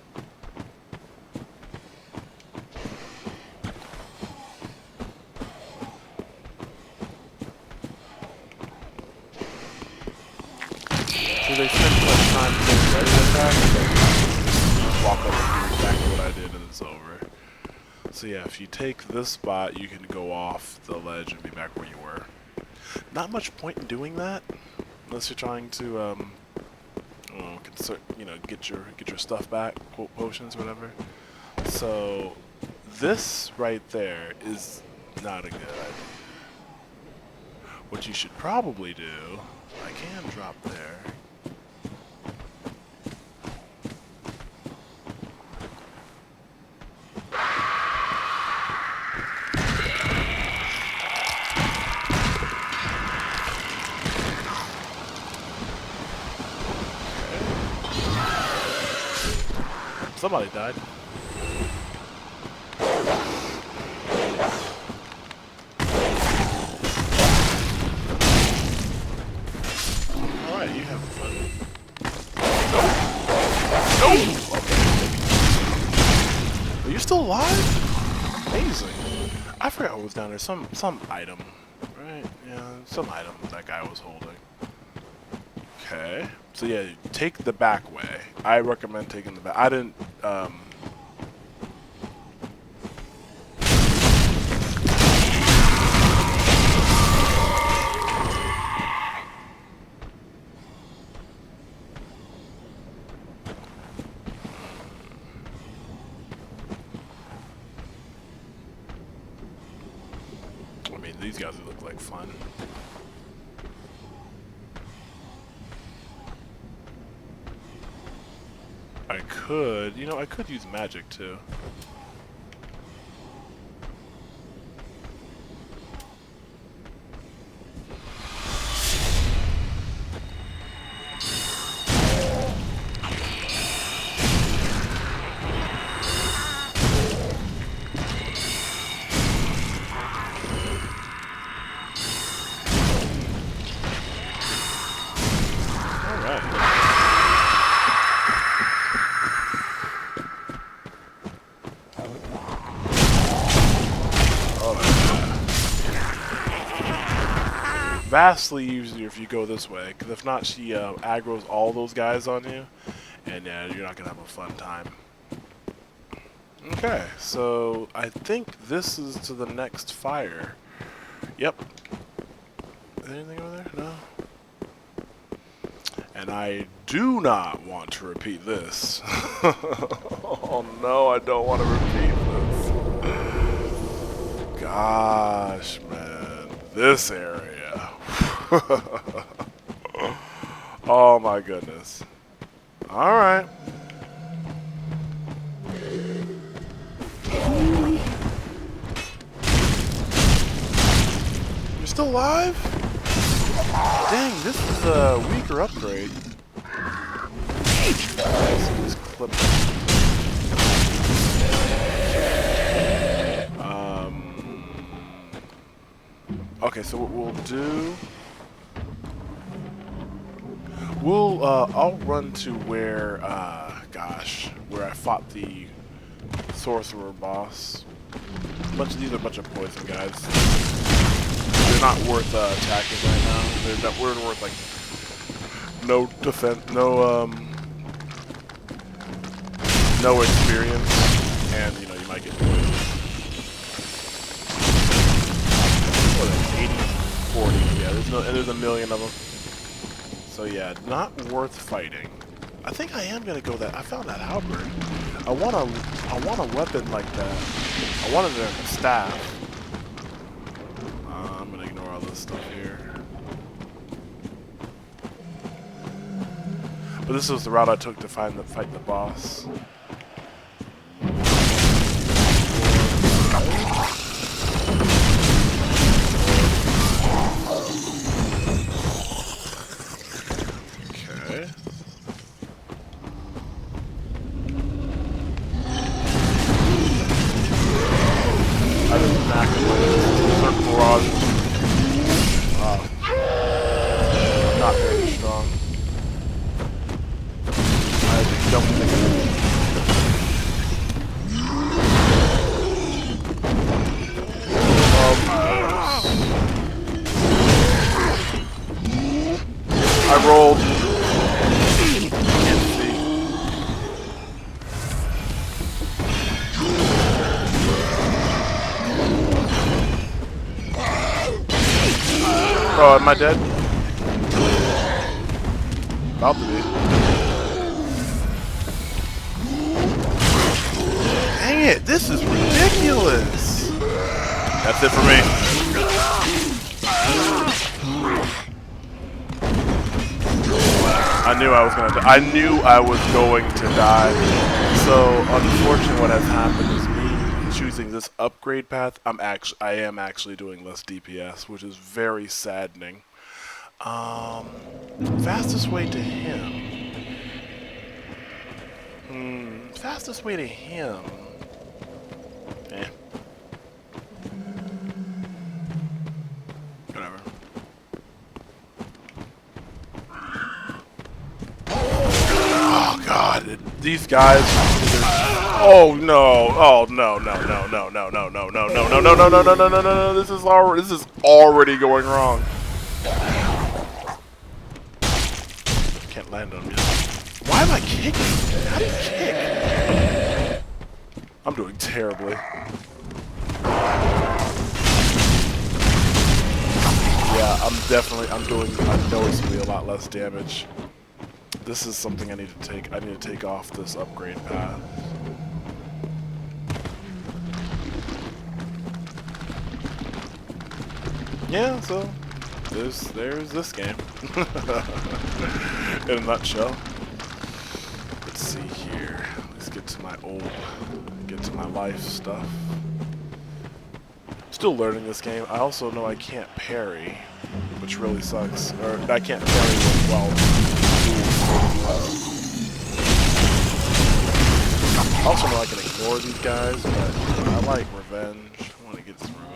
They spend so much time getting ready to attack, so walk up and do exactly what I did and it's over. So yeah, if you take this spot, you can go off the ledge and be back where you were. Not much point in doing that, unless you're trying to, get your stuff back, quote potions, whatever. So this right there is not a good idea. What you should probably do, I can drop there. Somebody died. I forgot what was down there. Some item, right? Yeah, some item that guy was holding. Okay. So yeah, take the back way. I recommend taking the back. I didn't. I mean, these guys look like fun. I could, you know, I could use magic too. Vastly easier if you go this way, because if not, she aggroes all those guys on you, and yeah, you're not gonna have a fun time. Okay, so I think this is to the next fire. Yep. Is there anything over there? No. And I do not want to repeat this. Oh no, I don't want to repeat this. Gosh, man, this area. Oh my goodness. Alright. You're still alive? Dang, this is a weaker upgrade. Let's clip it. Okay, so what we'll do... I'll run to where, where I fought the sorcerer boss. These are a bunch of poison guys. They're not worth attacking right now. We're worth like no defense, no experience, and you know you might get poisoned. What is it, 80, 40? Yeah, there's a million of them. So yeah, not worth fighting. I think I am gonna go that. I found that halberd. I want a weapon like that. I wanted a staff. I'm gonna ignore all this stuff here. But this was the route I took to fight the boss. Not very strong. I don't think I rolled. Can't see. Oh, am I dead? About to be. Dang it, this is ridiculous. That's it for me. I knew I was gonna die. I knew I was going to die. So unfortunately what has happened is me choosing this upgrade path, I am actually doing less DPS, which is very saddening. Fastest way to him. Fastest way to him. Whatever. Oh god, these guys. Oh no! Oh no! No! No! No! No! No! No! No! No! No! No! No! No! No! No! No! No! This is already going wrong. Can't land on me. Why am I kicking? How do you kick? I'm doing terribly. Yeah, I'm doing noticeably a lot less damage. This is something I need to take. I need to take off this upgrade path. Yeah, so there's this game in a nutshell. Let's see here. Let's get to my life stuff. Still learning this game. I also know I can't parry, which really sucks. Or I can't parry well. I also know I can ignore these guys, but I like revenge. I want to get some revenge.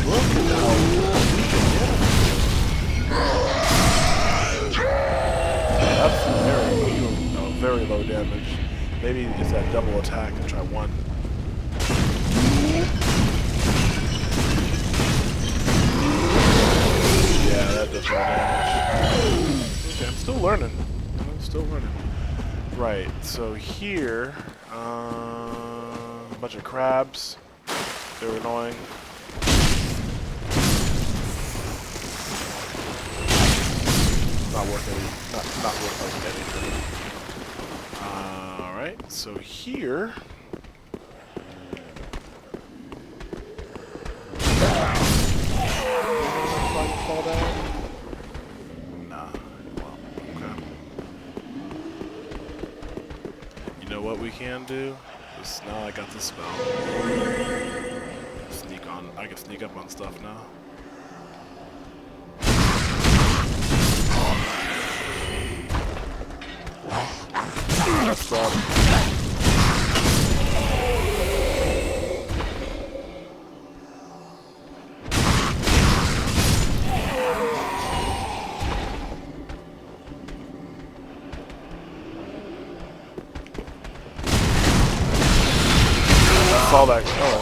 Look at how we can get him. That's very low damage. Maybe it's that double attack and try one. Yeah, that does more damage. Okay, I'm still learning. Right, so here, a bunch of crabs. They're annoying. Not worth anything. Alright, so here. Fall down? Nah. Well, okay. You know what we can do? Just now I got the spell. I can sneak up on stuff now. That's bad. All that color.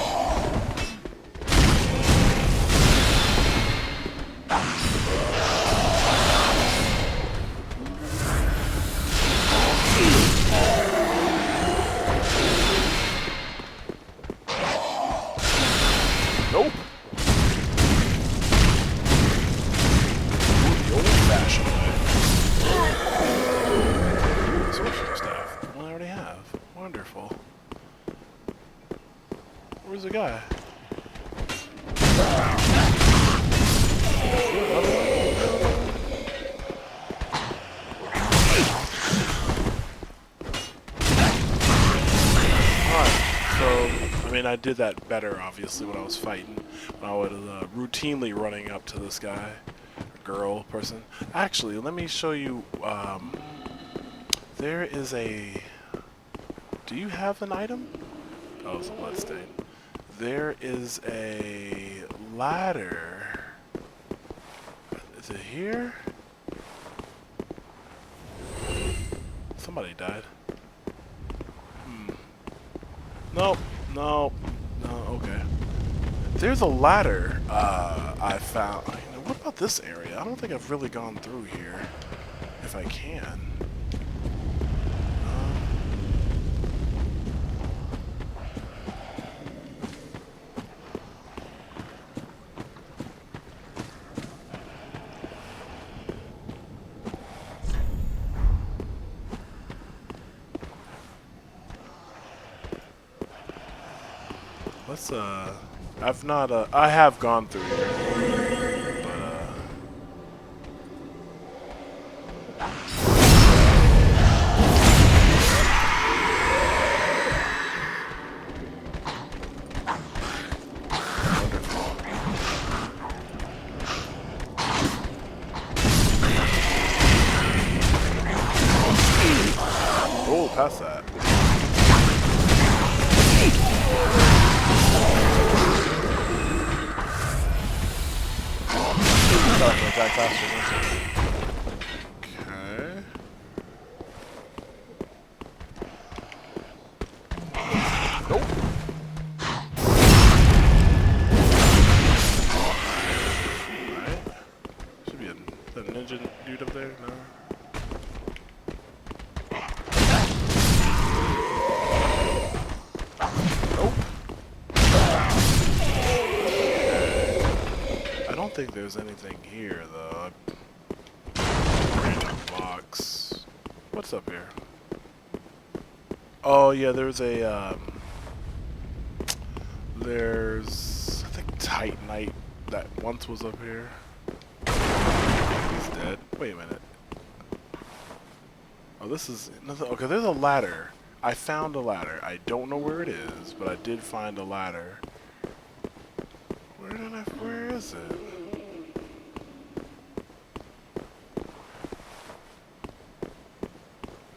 Nope. The old-fashioned way. Sorcerer staff. Well, I already have. Wonderful. Where's the guy? Alright, so, I mean, I did that better, obviously, when I was fighting. When I was routinely running up to this guy, girl, person. Actually, let me show you, there is a... Do you have an item? Oh, it's a bloodstain. There is a ladder. Is it here? Somebody died. Nope. No. No. Okay. There's a ladder. I found. What about this area? I don't think I've really gone through here. If I can. Let's, I've not, I have gone through here, but, oh, past that. attack faster. Okay. Nope. Alright. Should be a ninja dude up there. No. I don't think there's anything here though. Random box. What's up here? Oh yeah, there's a there's I think Titanite that once was up here. He's dead. Wait a minute. Oh, this is nothing. Okay, there's a ladder. I found a ladder. I don't know where it is, but I did find a ladder. Where is it?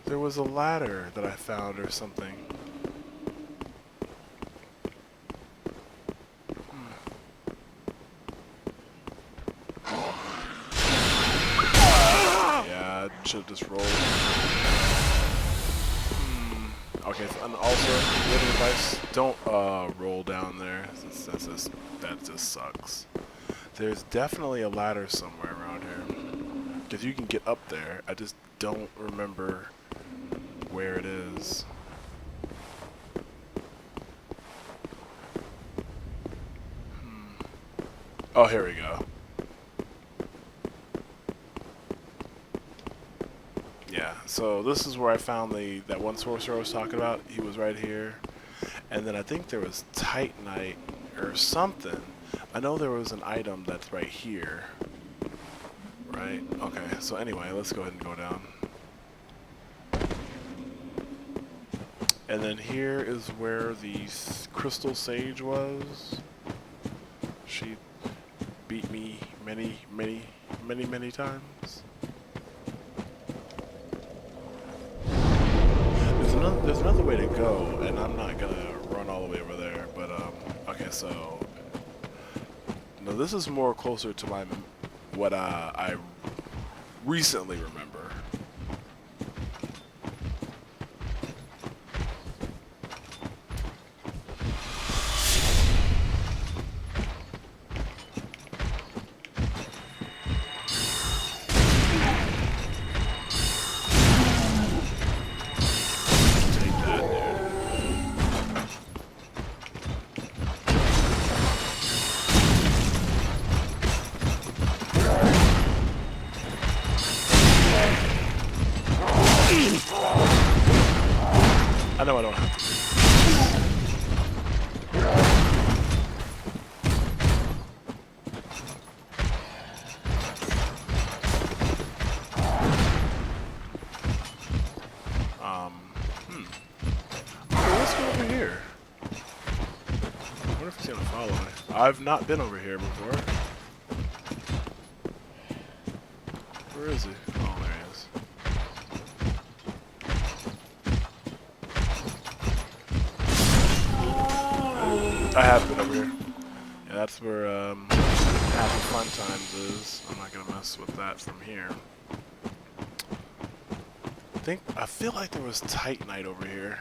There was a ladder that I found or something. Yeah, I should have just rolled. Okay, and also, little advice, don't roll down there. That just sucks. There's definitely a ladder somewhere around here. Because you can get up there. I just don't remember where it is. Oh, here we go. Yeah, so this is where I found that one sorcerer I was talking about. He was right here. And then I think there was Titanite or something. I know there was an item that's right here. Right? Okay, so anyway, let's go ahead and go down. And then here is where the crystal sage was. She beat me many times. There's another way to go, and I'm not gonna run all the way over there. But okay, so no, this is more closer to what I recently remember. I know I don't have to. Okay, let's go over here. I wonder if he's gonna follow me. I've not been over here before. Where is he? Oh, there he is. I have been over here. Yeah, that's where Happy Fun Times is. I'm not gonna mess with that from here. I feel like there was Titanite over here.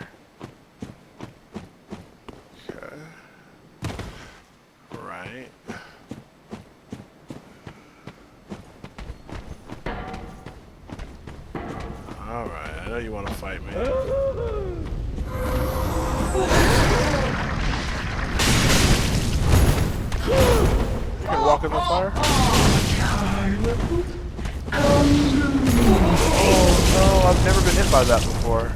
Okay. Right. Alright, I know you want to fight me. You can walk in the fire? Oh no, I've never been hit by that before.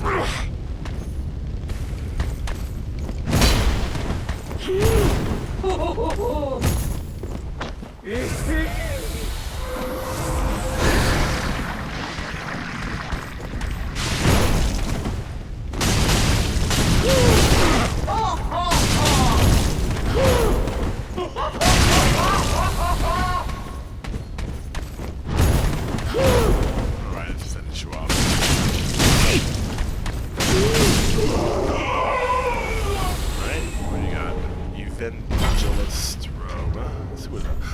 Alright, let's finish you off.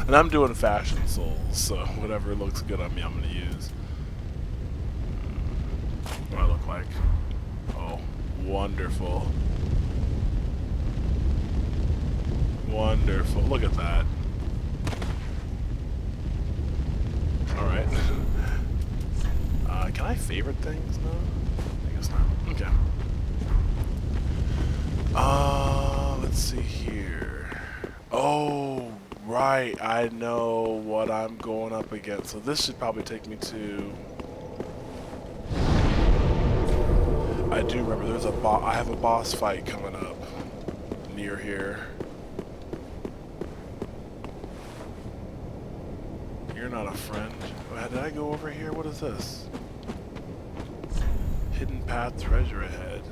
And I'm doing fashion souls, so whatever looks good on me, I'm gonna use. What do I look like? Oh, wonderful. Wonderful. Look at that. Alright. Can I favorite things? No? I guess not. Okay. Let's see here. Oh, right. I know what I'm going up against. So this should probably take me to... I do remember there's a I have a boss fight coming up near here. You're not a friend. Did I go over here? What is this? Hidden path treasure ahead.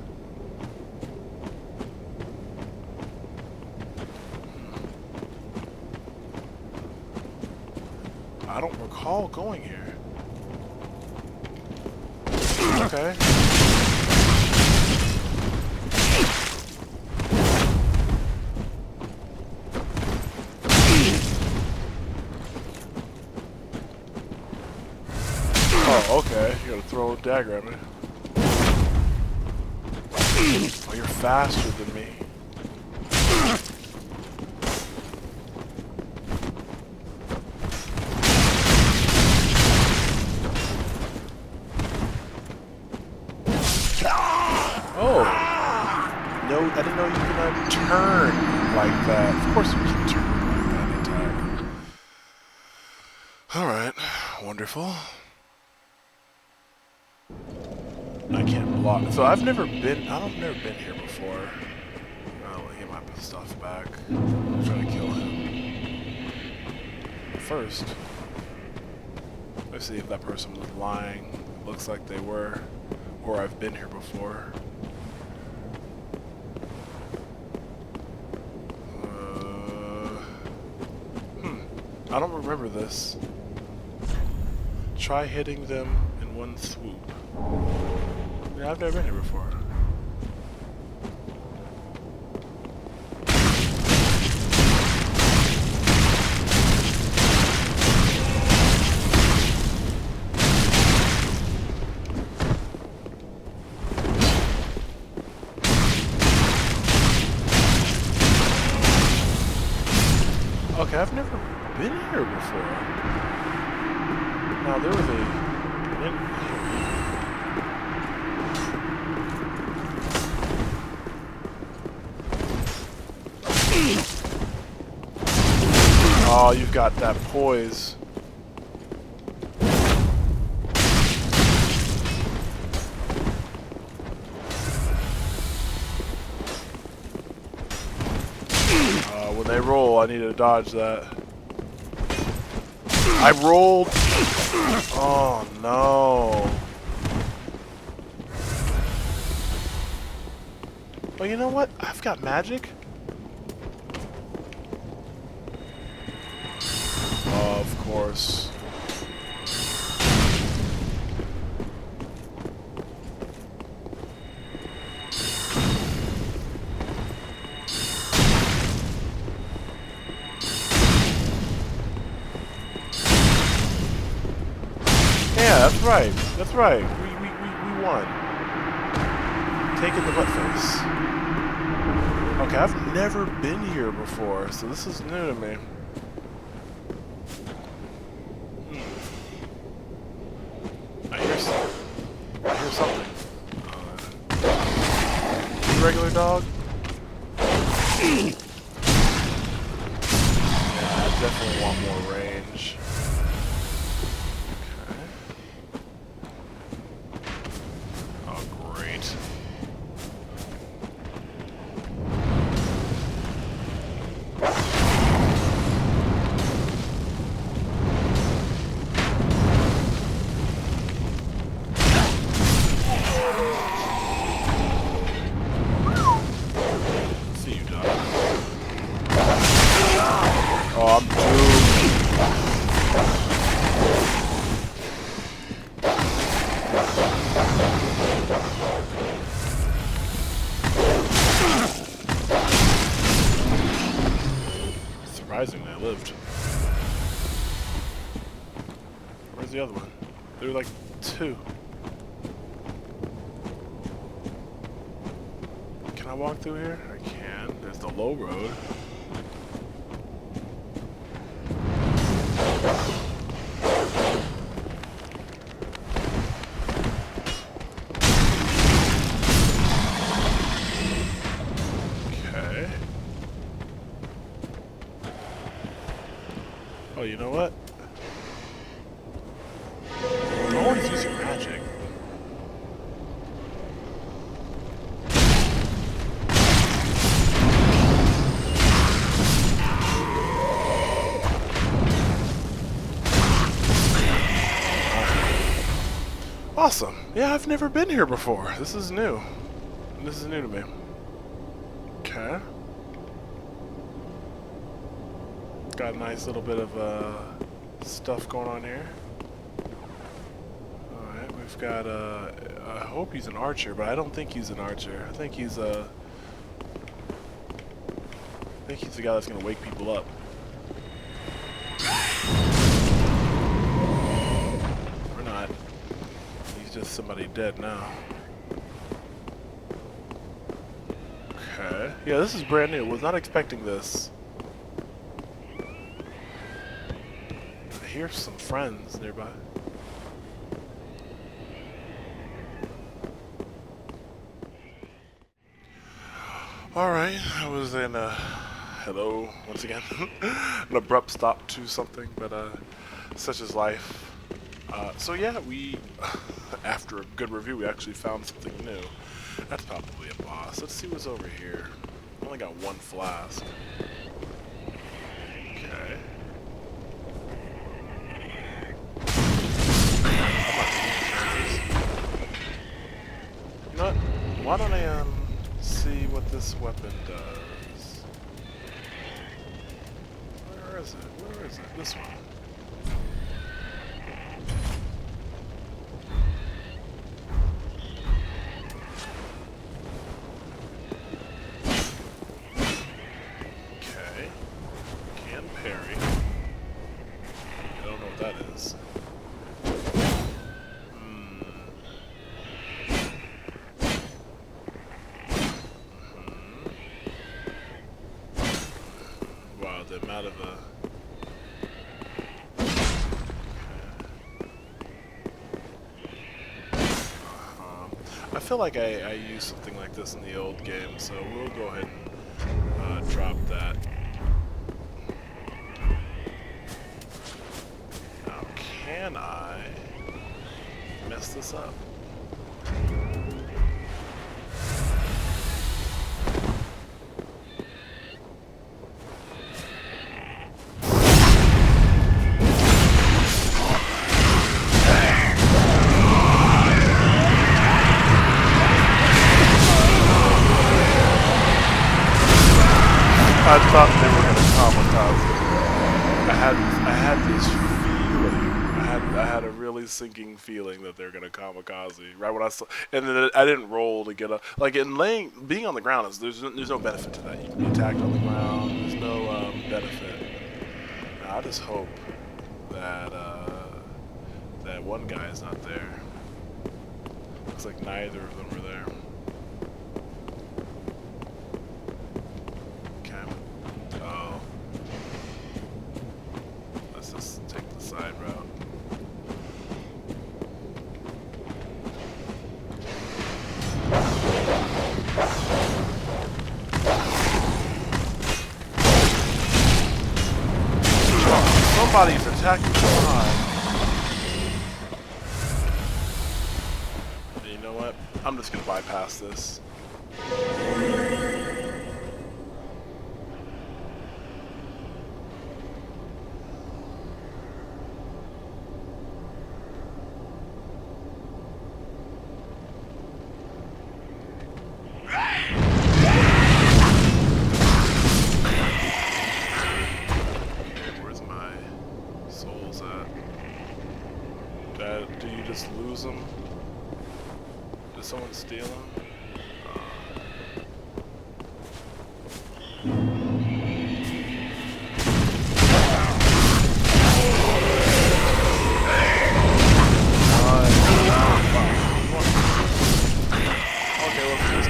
I don't recall going here. Okay. Oh, okay. You gotta throw a dagger at me. Oh, you're faster than me. Oh. No, I didn't know you could turn like that. Of course you can turn like that attack. Alright. Wonderful. I can't block. So I've never been here before. Oh, let me get my stuff back. I'm trying to kill him. First, let's see if that person was lying. Looks like they were. Or I've been here before. I don't remember this. Try hitting them in one swoop. Yeah, I've never been here before. Okay, I've never been here before. Now there was a... Oh, you've got that poise. When they roll, I need to dodge that. I rolled. Oh no. Well, you know what? I've got magic. Of course. Yeah, that's right. That's right. We won. Taking the butt face. Okay, I've never been here before, so this is new to me. I hear something. Regular dog? Yeah, I definitely want more range. Oh, I'm doomed. Surprisingly, I lived. Where's the other one? There were like 2. Can I walk through here? I can. There's the low road. Okay. Oh, you know what? I'm always using magic. Awesome. Yeah, I've never been here before. This is new. This is new to me. Okay. Got a nice little bit of stuff going on here. Alright, we've got I hope he's an archer, but I don't think he's an archer. I think he's the guy that's gonna wake people up. Or not. He's just somebody dead now. Okay. Yeah, this is brand new. Was not expecting this. I hear some friends nearby. Alright, I was in hello, once again. An abrupt stop to something, but such is life. So yeah, we, after a good review, we actually found something new. That's probably a boss. Let's see what's over here. I only got 1 flask. Okay. You know what? Why don't I see what this weapon does? Where is it? Where is it? This one. Okay. Can parry. I don't know what that is. Wow, the amount of I feel like I used something like this in the old game, so we'll go ahead and drop that. Now, can I mess this up? I thought they were gonna kamikaze me. I had this feeling. I had a really sinking feeling that they're gonna kamikaze me. Right when I saw, and then I didn't roll to get up. Like in being on the ground is there's no benefit to that. You can be attacked on the ground. There's no benefit. Now, I just hope that that one guy is not there. Looks like neither of them were there. Side route. Somebody's attacking the side. You know what? I'm just gonna bypass this. Do you just lose them? Did someone steal them?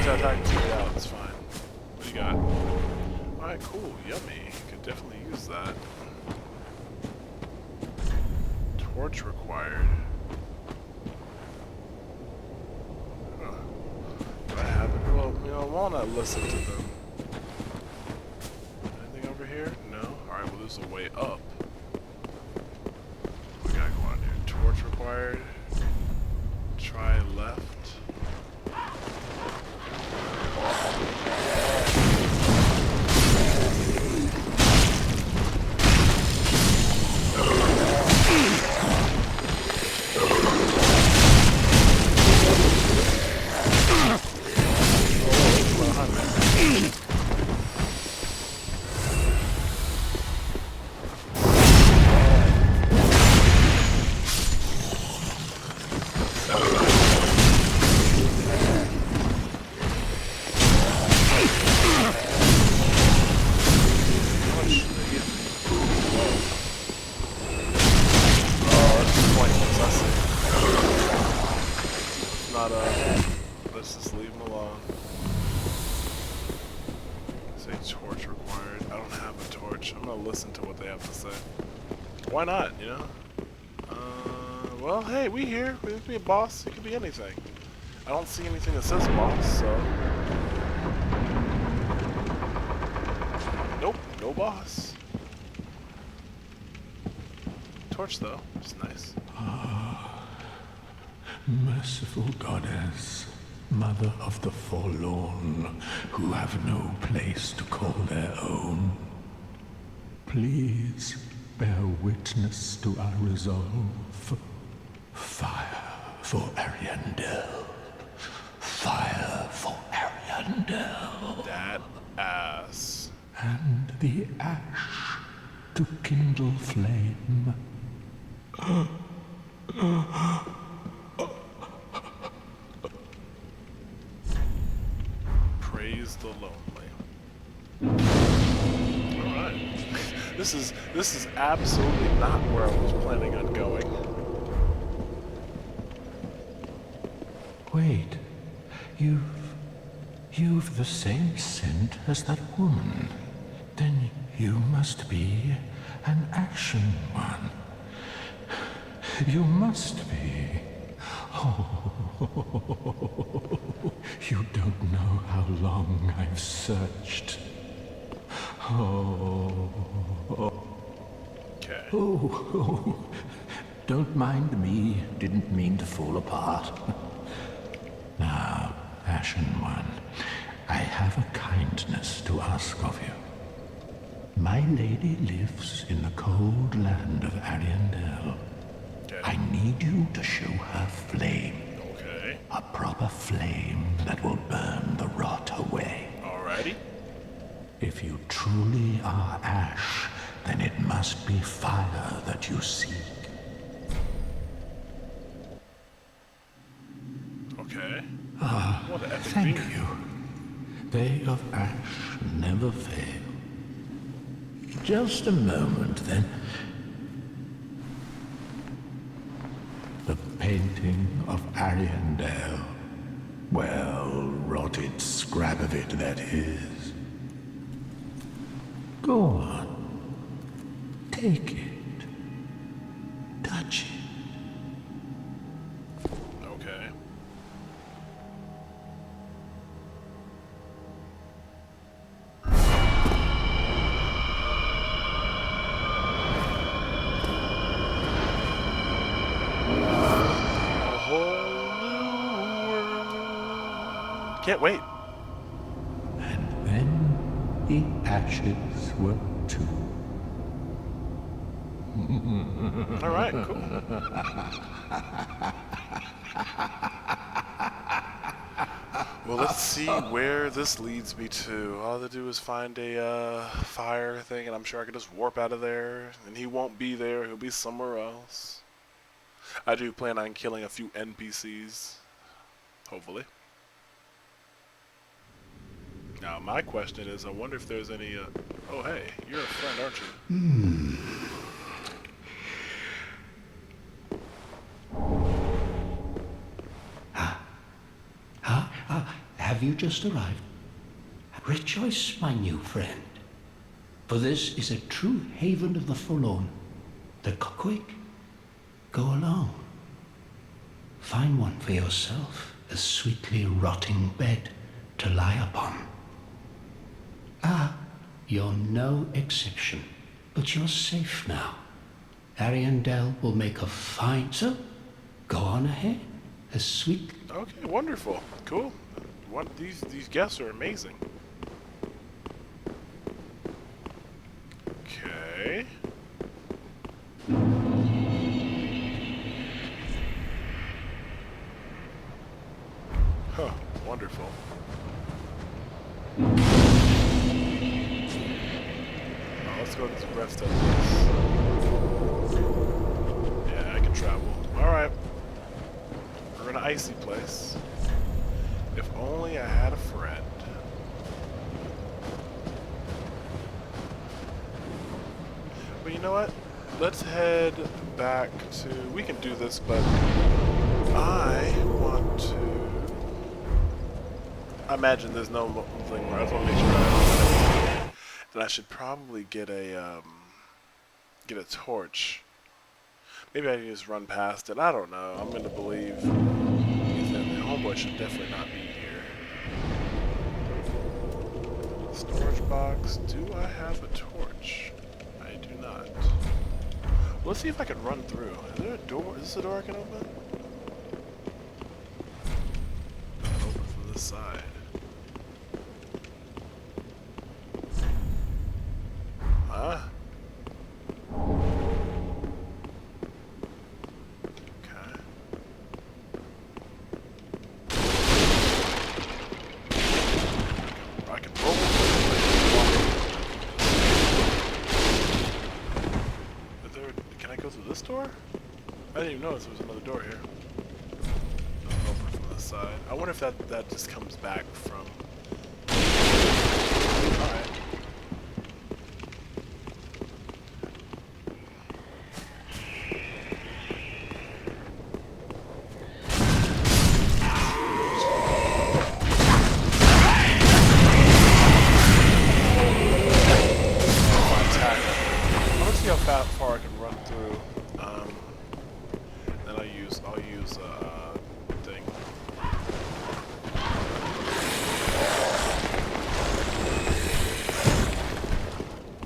to attack 2, yeah, that's fine. What do you got? Alright, cool, yummy. Could definitely use that. Torch required. Huh. Do I have it? Well, you know, why not listen to them? Anything over here? No? Alright, well, there's a way up. We gotta go on here. Torch required. Try left. Let's just leave them alone. Say torch required. I don't have a torch. I'm gonna listen to what they have to say. Why not, you know? Well, hey, we here. We could be a boss. It could be anything. I don't see anything that says boss, so... Nope, no boss. Torch, though. It's nice. Merciful goddess, mother of the forlorn, who have no place to call their own, please bear witness to our resolve. Fire for Ariandel. Fire for Ariandel. That ass. And the ash to kindle flame. Praise the lonely. Alright. This is absolutely not where I was planning on going. Wait, you've the same scent as that woman. Then you must be an action one. You must be. Oh, you don't know how long I've searched. Oh. Okay. Oh, don't mind me. Didn't mean to fall apart. Now, Ashen One, I have a kindness to ask of you. My lady lives in the cold land of Ariandel. Okay. I need you to show her flame. Okay. A proper flame that will burn the rot away. Alrighty. If you truly are ash, then it must be fire that you seek. Okay. Ah, What an epic thank beat. you. They of ash never fail. Just a moment, then. The painting of Ariandel. Well, rotted scrap of it, that is. Go on. Take it. Touch it. Okay. A whole new world. Can't wait. And then the ashes were too. Alright, cool. Well, let's see where this leads me to. All I have to do is find a fire thing, and I'm sure I can just warp out of there. And he won't be there, he'll be somewhere else. I do plan on killing a few NPCs. Hopefully. Now, my question is, I wonder if there's any... oh, hey, you're a friend, aren't you? have you just arrived? Rejoice, my new friend, for this is a true haven of the forlorn. The quick, go along. Find one for yourself, a sweetly rotting bed to lie upon. Ah, you're no exception, but you're safe now. Ariandel will make a fine... So, go on ahead. A sweet... Okay, wonderful. Cool. These guests are amazing. Okay. Huh, wonderful. Let's go to the rest of this. Yeah, I can travel. Alright. We're in an icy place. If only I had a friend. But you know what? Let's head back to... We can do this, but I want to... I imagine there's no thing where I just want to make sure that I should probably get a torch. Maybe I can just run past it. I don't know. I'm going to believe that the homeboy should definitely not be here. Storage box. Do I have a torch? I do not. Let's see if I can run through. Is there a door? Is this a door I can open? Open from this side. Huh? Okay. I can roll. Can I go through this door? I didn't even notice there was another door here. Open from this side. I wonder if that just comes back from... Alright. How far I can run through, then I'll use thing.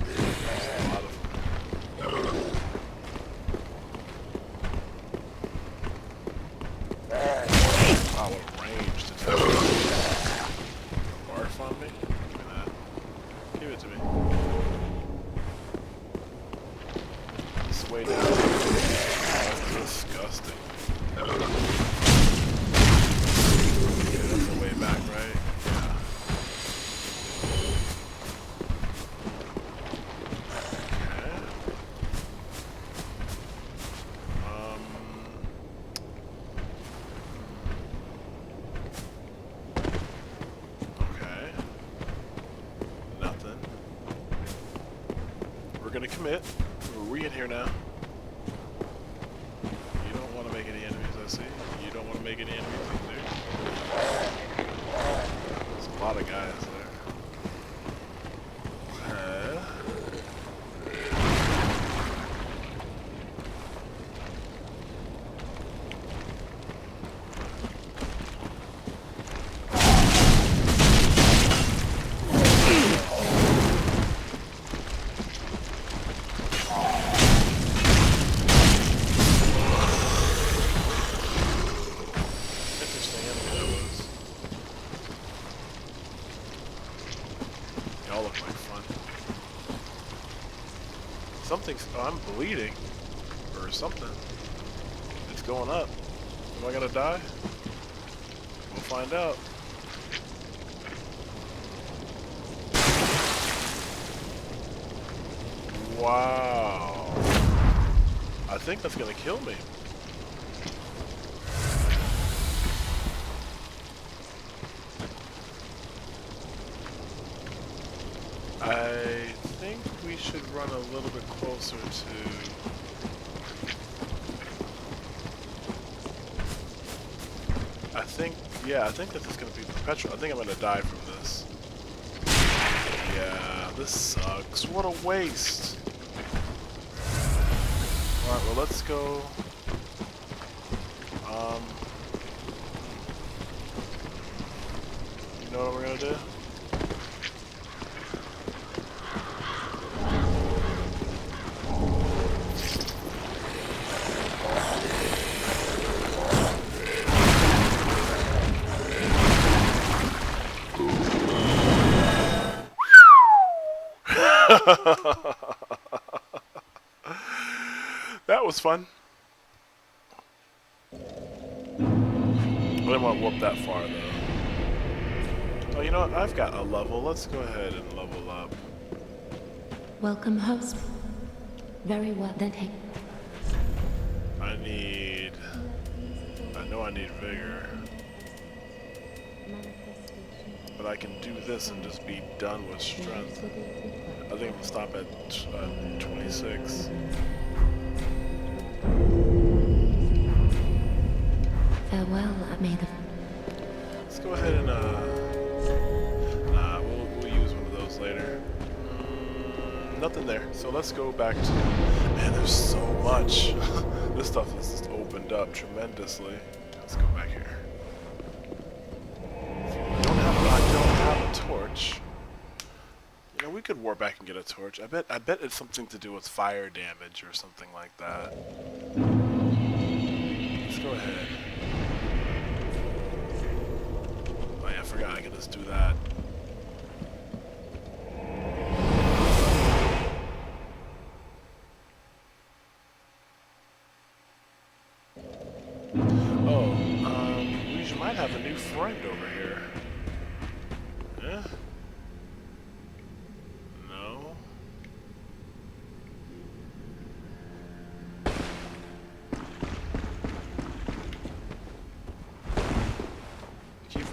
There's a lot of them. Wow, what a range to tell me. Barf on me? Give me that. Give it to me. Way down. That's disgusting. Yeah, that's the way back, right? Yeah. Okay. Okay. Nothing. We're gonna commit. We in here now. You don't want to make any enemies, I see. You don't want to make any enemies either. There's a lot of guys there. Y'all look like fun. Something's... Oh, I'm bleeding. Or something. It's going up. Am I gonna die? We'll find out. Wow. I think that's gonna kill me. I think we should run a little bit closer to... I think, yeah, I think this is going to be petrol. I think I'm gonna die from this. Yeah, this sucks. What a waste. Alright, well, let's go. You know what we're gonna do? That was fun. I didn't want to warp that far though. Oh, you know what? I've got a level. Let's go ahead and level up. Welcome, host. Very well, then take. I know I need vigor. But I can do this and just be done with strength. I think we'll stop at 26. Farewell, may the... Let's go ahead and we'll use one of those later. Nothing there. So let's go back to... Man, there's so much. This stuff is just opened up tremendously. Let's go back here. I don't have a torch. You know, we could warp back and get a torch. I bet it's something to do with fire damage or something like that. Let's go ahead. Oh yeah, I forgot I can just do that. Oh, we might have a new friend over here. Yeah? No?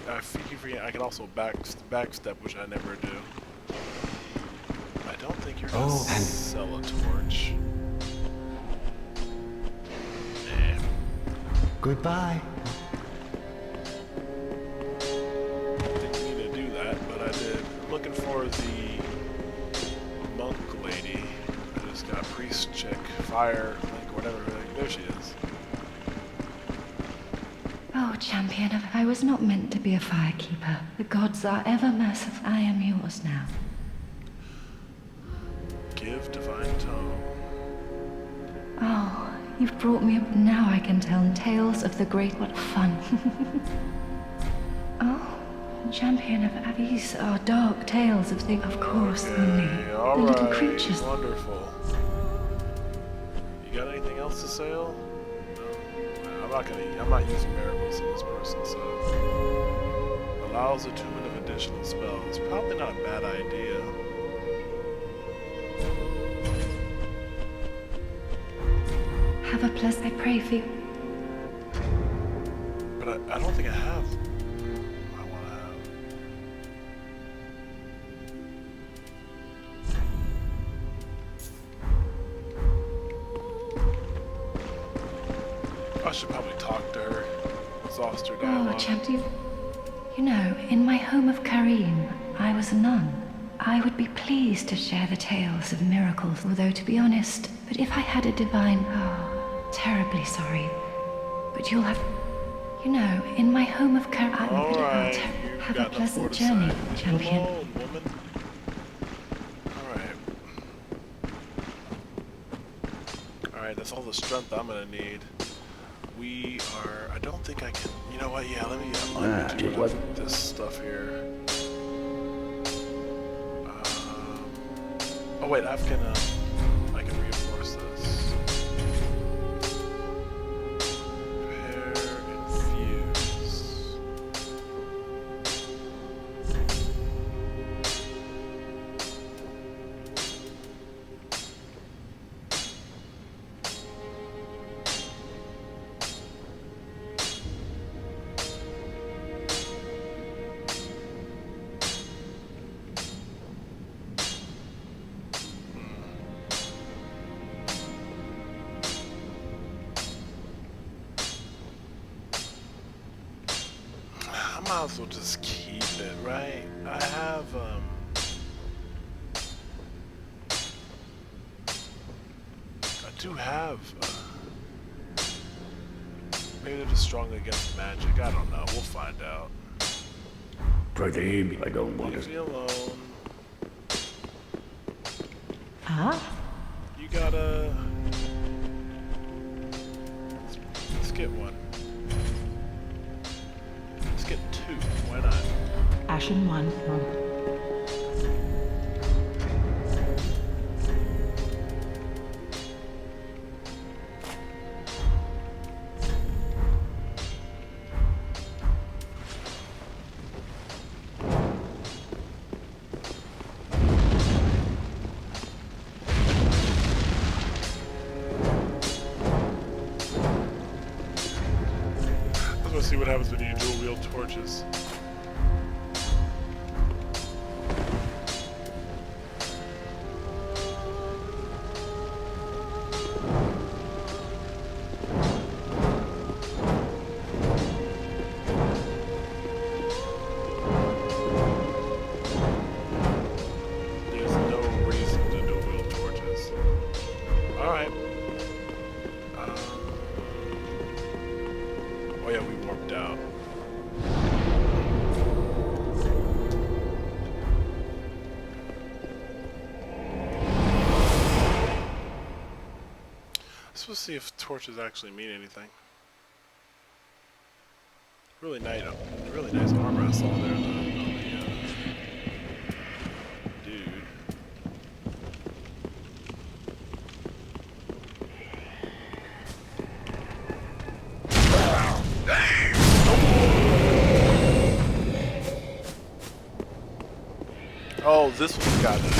I keep forgetting I can also backstep, which I never do. I don't think you're gonna sell a torch. Nah. Goodbye. Didn't mean to do that, but I did. I'm looking for the monk lady. I just got priest chick, fire, like whatever. Like, there she is. Oh, champion, I was not meant to be a firekeeper. The gods are ever merciful. I am yours now. Give divine tone. Oh, you've brought me up. Now I can tell tales of the great. What fun. Oh, champion of these are dark tales of the. Of course, only the little creatures. Wonderful. You got anything else to sell? I'm not using miracles in this person, so allows attunement of additional spells. Probably not a bad idea. Have a pleasant. I pray for you. But I don't think I have what I want to have. I should probably talk to her. Exhaust her dialogue. Oh, champion. You know, in my home of Karim, I was a nun. I would be pleased to share the tales of miracles, although to be honest, but if I had a divine... Oh, terribly sorry. But you'll have... You know, in my home of Karim... Alright, have a pleasant journey, champion. Alone, woman. Alright, that's all the strength I'm gonna need. We are... I don't think I can... You know what? Yeah, let me do this stuff here. Oh wait, I can reinforce this. Repair, infuse. might as well just keep it, right? I have, I do have, maybe they're just strong against magic. I don't know. We'll find out. Pradeep, I don't want Leave me alone. Ah, You gotta... Let's get one. Let's get two. Why not? Ashen one. Let's see what happens when you dual wield torches. There's no reason to dual wield torches. Alright. Oh yeah, we warped out. Let's see if torches actually mean anything. Really nice armor I saw there on the dude. Oh, this one's got it.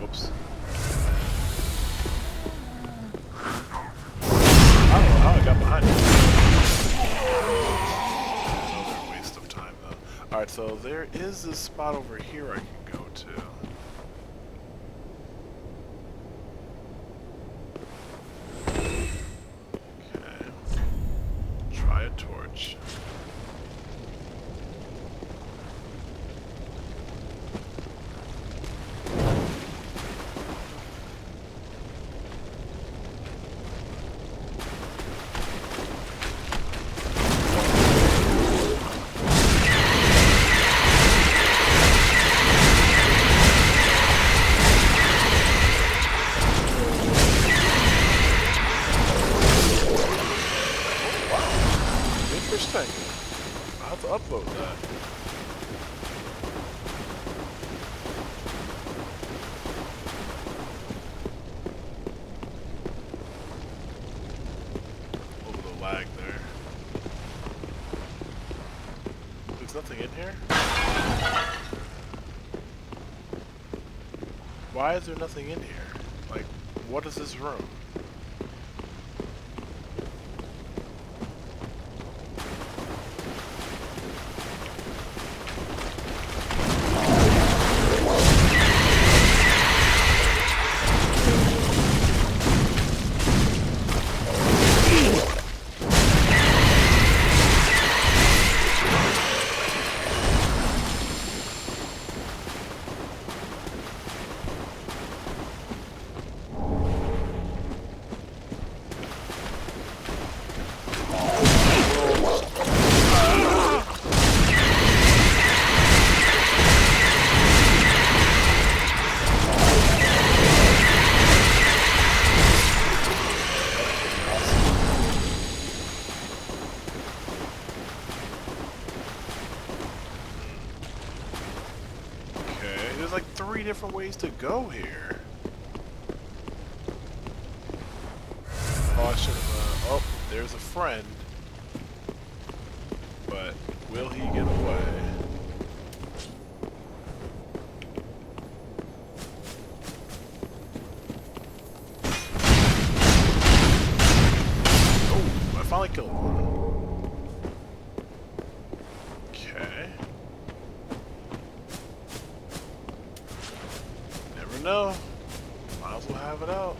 Whoops. I don't know how I got behind it. Another waste of time, though. Alright, so there is this spot over here I can go to. Okay. Try a torch. Interesting. I'll have to upload that. Over the lag there. There's nothing in here? Why is there nothing in here? Like, what is this room? There's like 3 different ways to go here. Oh, I should have, oh, there's a friend. But will he get away? know. Might as well have it out.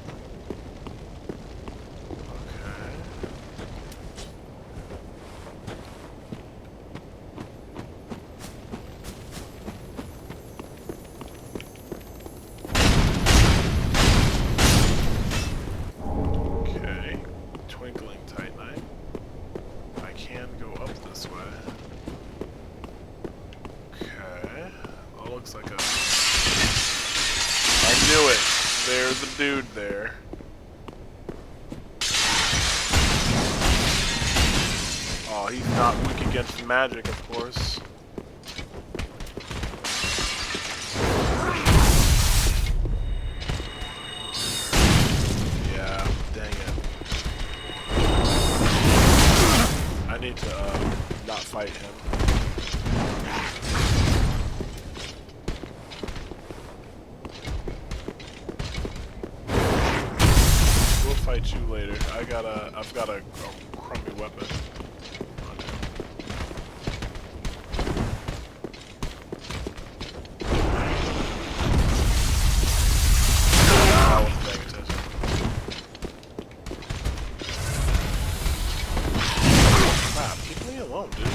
Okay. Okay. Twinkling Titanite. I can go up this way. Okay. Oh, looks like a... I knew it! There's a dude there. Oh, he's not weak against magic, of course. Yeah, dang it. I need to, not fight him. Fight you later. I've got a crummy weapon. I wasn't paying attention. Crap, keep me alone, dude.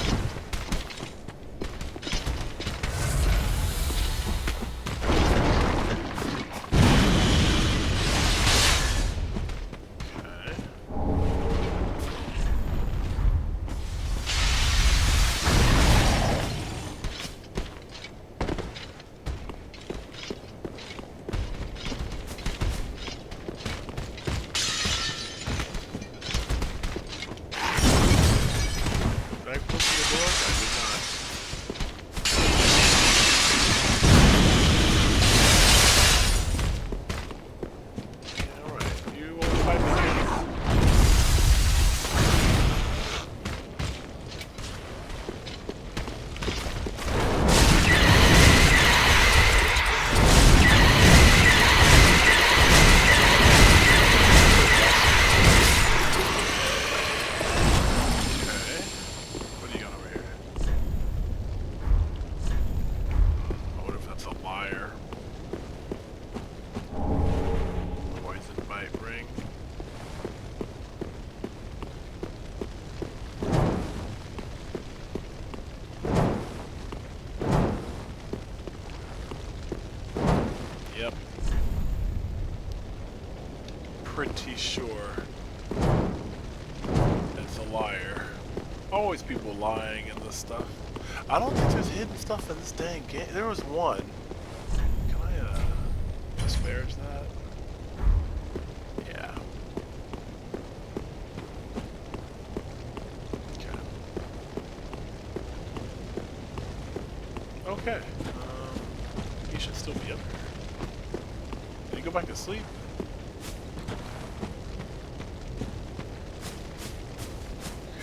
Yep. Pretty sure it's a liar. Always people lying in this stuff. I don't think there's hidden stuff in this dang game. There was one. Can I disparage that? Yeah. Okay. Okay. He should still be up here. Did he go back to sleep?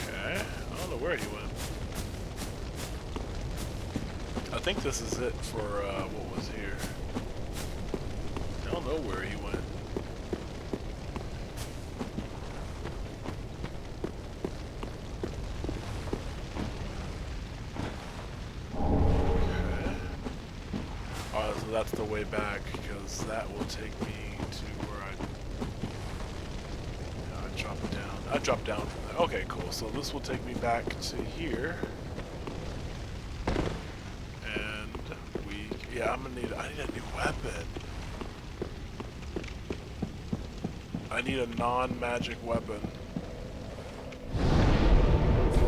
Okay. I don't know where he went. I think this is it for what was here. I don't know where he went. So that's the way back, because that will take me to where I drop down. I dropped down from there. Okay, cool. So this will take me back to here. And yeah, I need a new weapon. I need a non-magic weapon.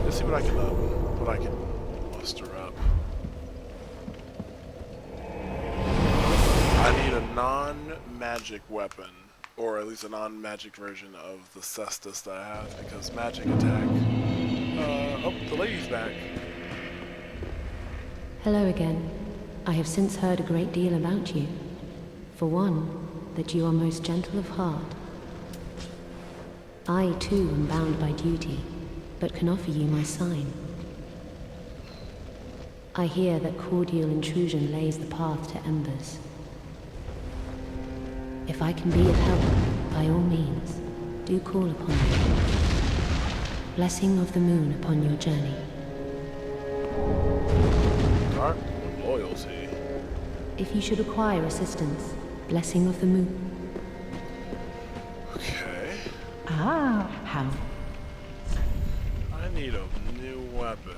Let's see what I can muster up. I need a non-magic weapon, or at least a non-magic version of the cestus that I have, because magic attack. Oh, the lady's back. Hello again. I have since heard a great deal about you. For one, that you are most gentle of heart. I too am bound by duty, but can offer you my sign. I hear that cordial intrusion lays the path to embers. If I can be of help, by all means, do call upon me. Blessing of the moon upon your journey. Dark loyalty. If you should require assistance, Blessing of the moon. Okay. Ah, how I need a new weapon.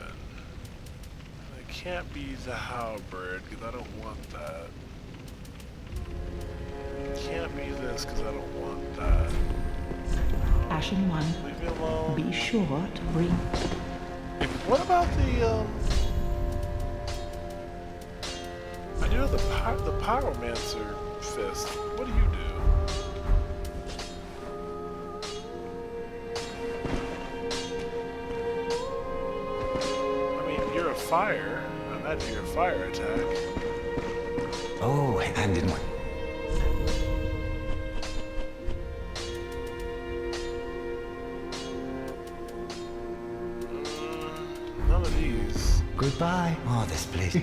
It can't be the halberd, because I don't want that. It can't be this, because I don't want that. Ashen One, Leave me alone. be sure to bring... What about the, I do have the pyromancer fist. What do you do? I mean, you're a fire. I imagine you're a fire attack. Oh, and in one. None of these. Goodbye. Oh, this place.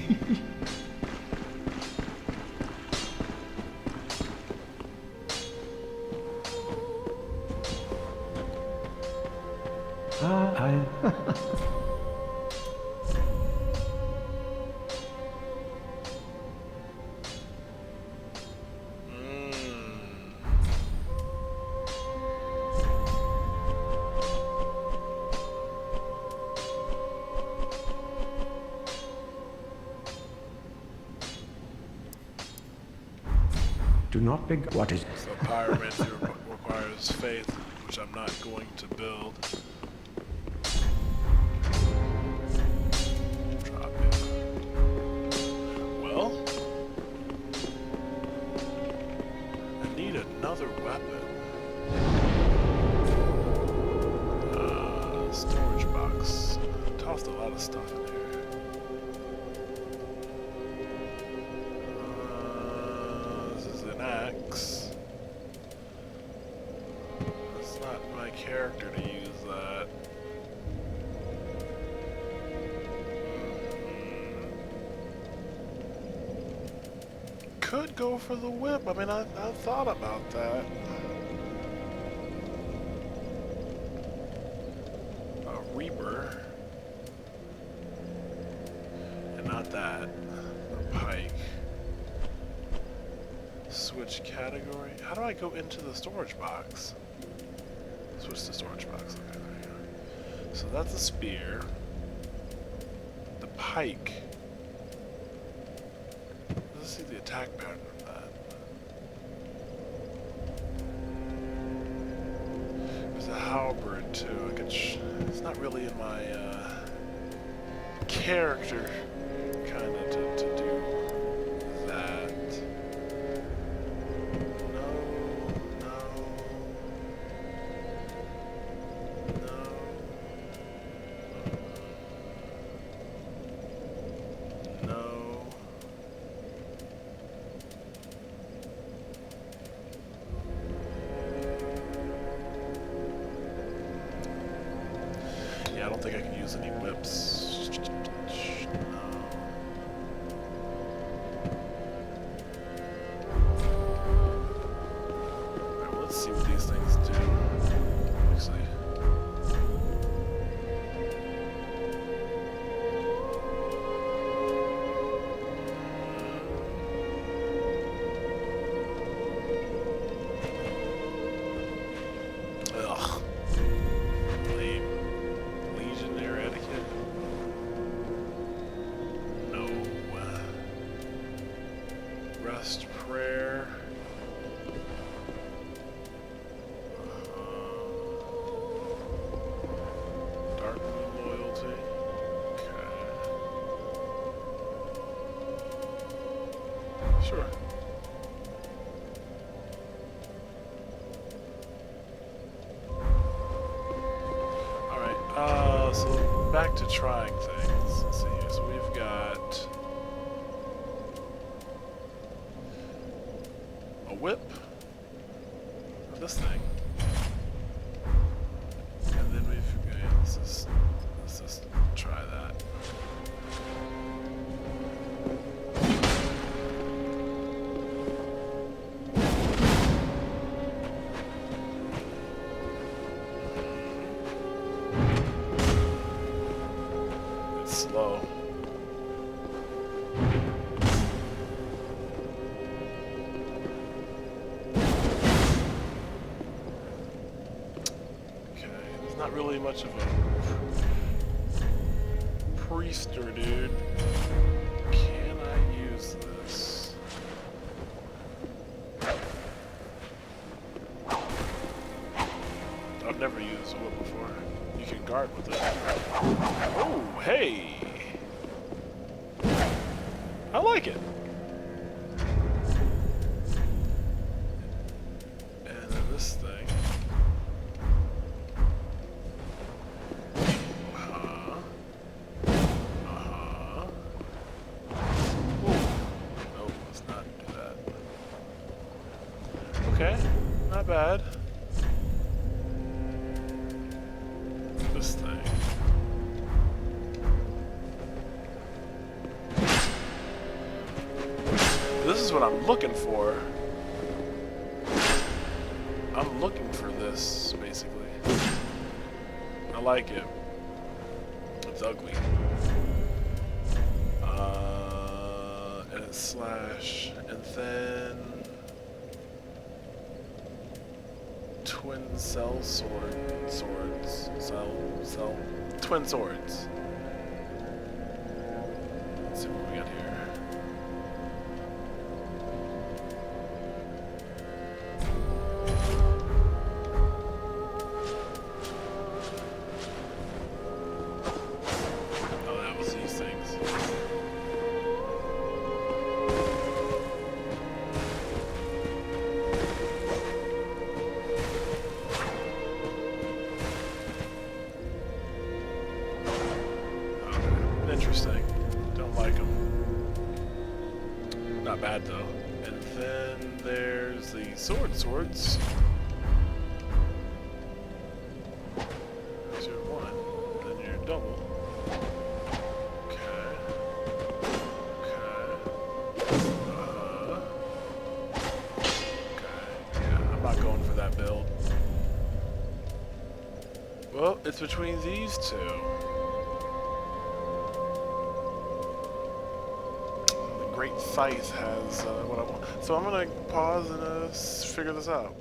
Do not beg what is... So pyromancy requires faith, which I'm not going to build. Drop it. Well, I need another weapon. Storage box. Tossed a lot of stuff in there. Axe. It's not my character to use that. Could go for the whip. I mean, I thought about that. A reaper. And not that. A pike. Switch category. How do I go into the storage box? Switch to storage box. Okay, there we go. So that's a spear. The pike. Let's see the attack pattern of that. There's a halberd too. I could it's not really in my character kind of to do that. I don't think I can use any whips. No. Alright, well, let's see what these things do. Actually. Ugh. Lame. Legionnaire etiquette? No. Rest prayer. Dark moon loyalty. Okay. Sure. So back to trying things. Let's see here. So we've got a whip. This thing. And then we've let's just try that. Slow. really much of a priester, dude. Can I use this? I've never used a whip before. You can guard with it. Oh, hey! I like it. And then this thing. Okay, not bad. This thing. This is what I'm looking for. I'm looking for this, basically. I like it. It's ugly. And it's slash, and then twin cell swords, twin swords. Let's see what we got here. Oh, that was these things. Interesting. Don't like them. Not bad though. And then there's the swords. There's your one. Then your double. Okay. Okay. Yeah, I'm not going for that build. Well, it's between these two. Great Scythe has what I want. So I'm gonna pause and figure this out.